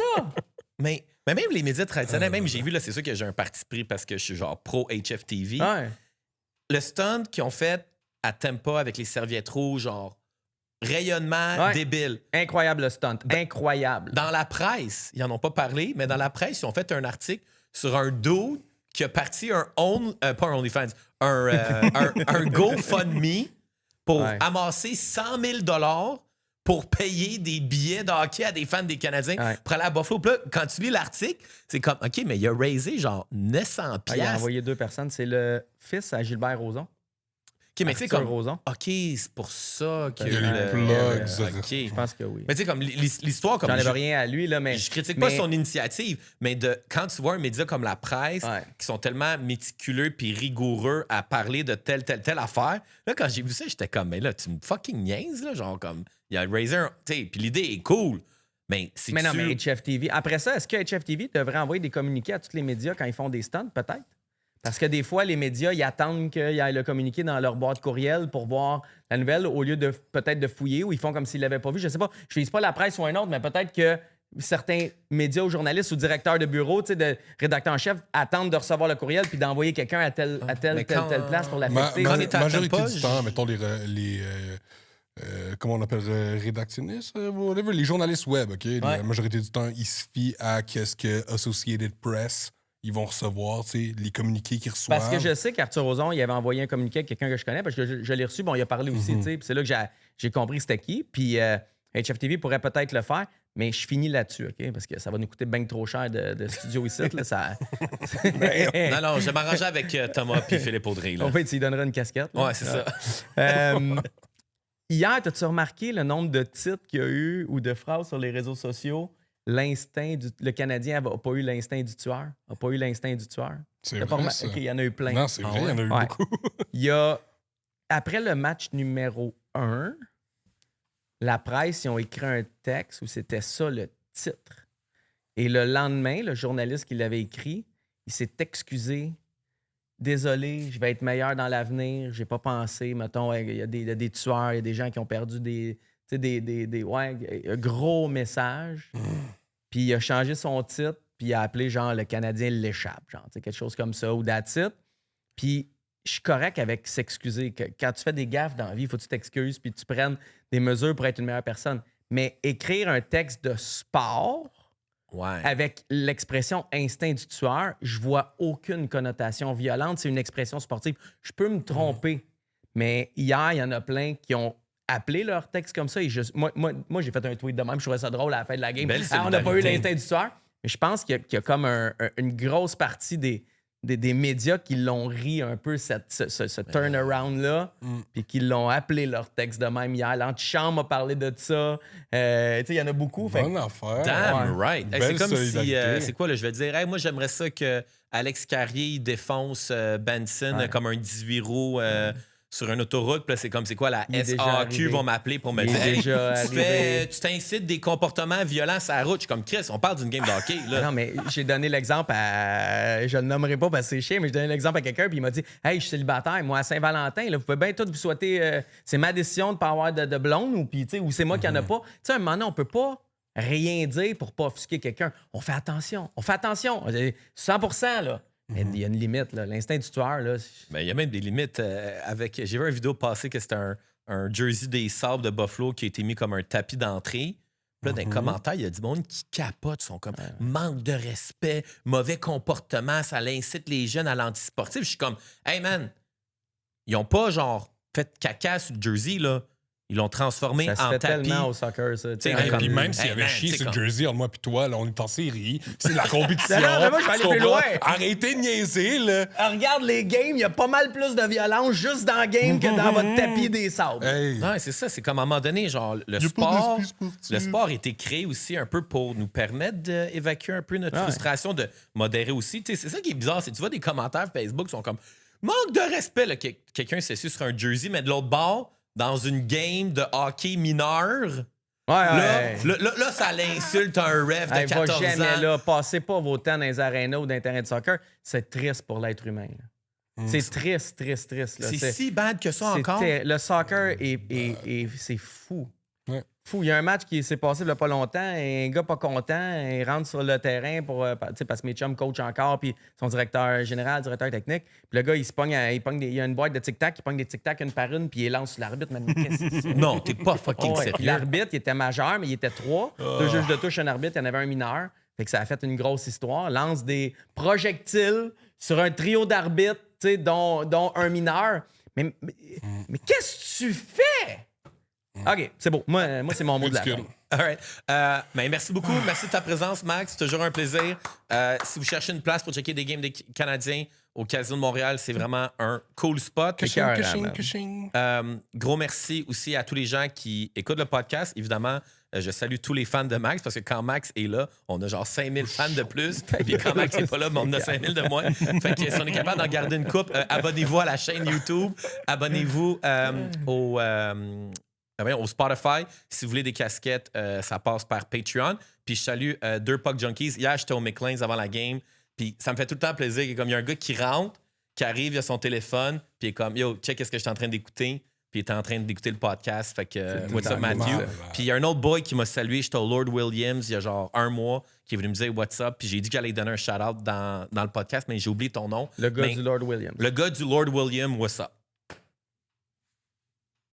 Mais même les médias traditionnels, même j'ai vu, là, c'est sûr que j'ai un parti pris parce que je suis genre pro-HFTV. Ouais. Le stunt qu'ils ont fait à Tampa avec les serviettes rouges, genre rayonnement débile. Incroyable le stunt. Incroyable. Dans la presse, ils n'en ont pas parlé, mais dans la presse, ils ont fait un article sur un dude qui a parti pas un OnlyFans, un GoFundMe pour amasser 100 000 $ pour payer des billets de hockey à des fans des Canadiens pour aller à Buffalo. Puis là, quand tu lis l'article, c'est comme, OK, mais il a raisé genre 900 $. Il a envoyé 2 personnes. C'est le fils à Gilbert Rozon. OK, mais tu sais, comme... Rozon. OK, c'est pour ça que... Il y a les plugs. OK. Je pense que oui. Mais tu sais, comme l'histoire... comme J'enlève rien à lui, là, mais... Je critique pas son initiative, mais quand tu vois un média comme la presse, qui sont tellement méticuleux puis rigoureux à parler de telle affaire, là, quand j'ai vu ça, j'étais comme, mais là, tu me fucking niaises, là, genre comme... Il y a Razer, tu sais, puis l'idée est cool, mais c'est Mais non, mais HFTV... Après ça, est-ce que HFTV devrait envoyer des communiqués à tous les médias quand ils font des stunts, peut-être? Parce que des fois, les médias, ils attendent qu'il y ait le communiqué dans leur boîte courriel pour voir la nouvelle au lieu de peut-être de fouiller ou ils font comme s'ils ne l'avaient pas vu. Je sais pas, je vise pas la presse ou un autre, mais peut-être que certains médias ou journalistes ou directeurs de bureau, tu sais, de rédacteurs en chef, attendent de recevoir le courriel puis d'envoyer quelqu'un à telle place pour l'affecter. Majorité du temps, mettons les comment on appelle, rédactionnistes, whatever, les journalistes web, OK? La majorité du temps, ils se fient à qu'est-ce que Associated Press, ils vont recevoir, tu sais, les communiqués qu'ils reçoivent. Parce que je sais qu'Arthur Rozon, il avait envoyé un communiqué à quelqu'un que je connais, parce que je l'ai reçu, bon, il a parlé aussi, tu sais, puis c'est là que j'ai compris c'était qui, puis HFTV pourrait peut-être le faire, mais je finis là-dessus, OK? Parce que ça va nous coûter bien trop cher de studio ici, là, ça... non, je vais m'arranger avec Thomas puis Philippe Audrey, là. En fait, il donnera une casquette. Là. Ouais, c'est ça. Hier, as-tu remarqué le nombre de titres qu'il y a eu ou de phrases sur les réseaux sociaux? Le Canadien n'a pas eu l'instinct du tueur. N'a pas eu l'instinct du tueur. C'est vrai, ça. OK, il y en a eu plein. Non, c'est vrai, il y en a eu beaucoup. Il y a... Après le match numéro 1, la presse, ils ont écrit un texte où c'était ça le titre. Et le lendemain, le journaliste qui l'avait écrit, il s'est excusé. Désolé, je vais être meilleur dans l'avenir. J'ai pas pensé. Mettons, il y a des tueurs, il y a des gens qui ont perdu un gros message. Puis il a changé son titre, puis il a appelé genre le Canadien l'échappe, genre quelque chose comme ça, ou that's it. Puis je suis correct avec s'excuser. Quand tu fais des gaffes dans la vie, il faut que tu t'excuses, puis tu prennes des mesures pour être une meilleure personne. Mais écrire un texte de sport avec l'expression instinct du tueur, je vois aucune connotation violente. C'est une expression sportive. Je peux me tromper, mais hier, il y en a plein qui ont appelé leur texte comme ça. Et moi, j'ai fait un tweet de même. Je trouvais ça drôle à la fin de la game. On n'a pas eu l'instinct du tueur. Mais je pense qu'il y a comme une grosse partie des des médias qui l'ont ri un peu, ce turnaround-là, puis qui l'ont appelé leur texte de même hier. L'antichambre a parlé de ça. Tu sais, il y en a beaucoup. Fait Bonne affaire. Damn right. Hey, c'est Belle comme si, solidarité. c'est quoi là, je vais dire, hey, moi j'aimerais ça que Alex Carrier il défonce Benson comme un 18 roues sur une autoroute. Puis là, c'est comme, c'est quoi, la Il est déjà SAQ arrivé. vont m'appeler pour me Il dire, est hey, déjà arrivé. tu t'incites des comportements violents sur la route. Je suis comme, Chris, on parle d'une game de hockey. Là. Non, mais j'ai donné l'exemple à. Je le nommerai pas parce que c'est chiant, mais j'ai donné l'exemple à quelqu'un, puis il m'a dit Hey, je suis célibataire, moi, à Saint-Valentin, là, vous pouvez bien tous vous souhaiter. C'est ma décision de ne pas avoir de blonde, ou, puis, ou c'est moi qui en a pas. Tu sais, à un moment donné, on peut pas rien dire pour pas offusquer quelqu'un. On fait attention. 100%, là. Mais il y a une limite, là. L'instinct du tueur, là. Mais il y a même des limites. Avec. J'ai vu une vidéo passer que c'était un jersey des Sabres de Buffalo qui a été mis comme un tapis d'entrée. Puis là, dans les commentaires, il y a du monde qui capote, sont comme manque de respect, mauvais comportement, ça incite les jeunes à l'antisportif. Je suis comme, hey man, ils ont pas genre fait caca sur le jersey, là. Ils l'ont transformé Ça se en fait tapis. tellement au soccer, ça. tu sais, Hey, Et comme- puis même s'il Hey, avait man, chié c'est sur le comme- jersey entre moi puis toi, là, on est en série. C'est la compétition. Non, mais moi, je vais aller Tu plus comprends? loin. Arrêtez de niaiser, là. Regarde les games, il y a pas mal plus de violence juste dans le game que dans votre tapis des sables. Hey. Ouais, c'est ça. C'est comme à un moment donné, genre, le sport a été créé aussi un peu pour nous permettre d'évacuer un peu notre frustration, de modérer aussi. Tu sais, c'est ça qui est bizarre. C'est tu vois des commentaires Facebook qui sont comme manque de respect. Là, quelqu'un s'est su sur un jersey, mais de l'autre bord, dans une game de hockey mineur, là, ça l'insulte un ref de Hey, 14 va ans. jamais là. Passez pas vos temps dans les arénas ou dans les terrains de soccer. C'est triste pour l'être humain. là. C'est triste. Là. C'est si bad que ça encore. Le soccer, c'est fou. Ouais. Fou. Il y a un match qui s'est passé il n'y a pas longtemps. Un gars pas content, il rentre sur le terrain pour, parce que mes chums coachent encore, puis son directeur général, directeur technique. Puis le gars, il y a une boîte de tic-tac, il pogne des tic-tac une par une, puis il lance sur l'arbitre. Mais qu'est-ce que c'est ça? Non, t'es pas fucking Ouais. Puis sérieux. l'arbitre, il était majeur, mais il était 3. 2 juges de touche, un arbitre, il y en avait un mineur. Fait que ça a fait une grosse histoire. Lance des projectiles sur un trio d'arbitres, dont un mineur. Mais qu'est-ce que tu fais? OK, c'est beau. Moi c'est mon mot de la fin. Ridicule. All right. Ben, merci beaucoup. Merci de ta présence, Max. C'est toujours un plaisir. Si vous cherchez une place pour checker des games des Canadiens au Casino de Montréal, c'est vraiment un cool spot. Écœurant, Cushing, man. cushing. Gros merci aussi à tous les gens qui écoutent le podcast. Évidemment, je salue tous les fans de Max parce que quand Max est là, on a genre 5000 fans de plus. Puis quand Max n'est pas là, ben, on a 5000 de moins. Fait que si on est capable d'en garder une coupe, abonnez-vous à la chaîne YouTube. Abonnez-vous au Spotify. Si vous voulez des casquettes, ça passe par Patreon. Puis je salue deux Puck Junkies. Hier, j'étais au McLean's avant la game. Puis ça me fait tout le temps plaisir. Comme il y a un gars qui rentre, qui arrive, il a son téléphone, puis il est comme Yo, check qu'est-ce que je suis en train d'écouter. Puis il était en train d'écouter le podcast. Fait que, what's up, Matthew? malade. Puis il y a un autre boy qui m'a salué. J'étais au Lord Williams il y a genre un mois, qui est venu me dire what's up. Puis j'ai dit que j'allais donner un shout-out dans le podcast, mais j'ai oublié ton nom. Le gars Mais du Lord Williams. le gars du Lord William, what's up?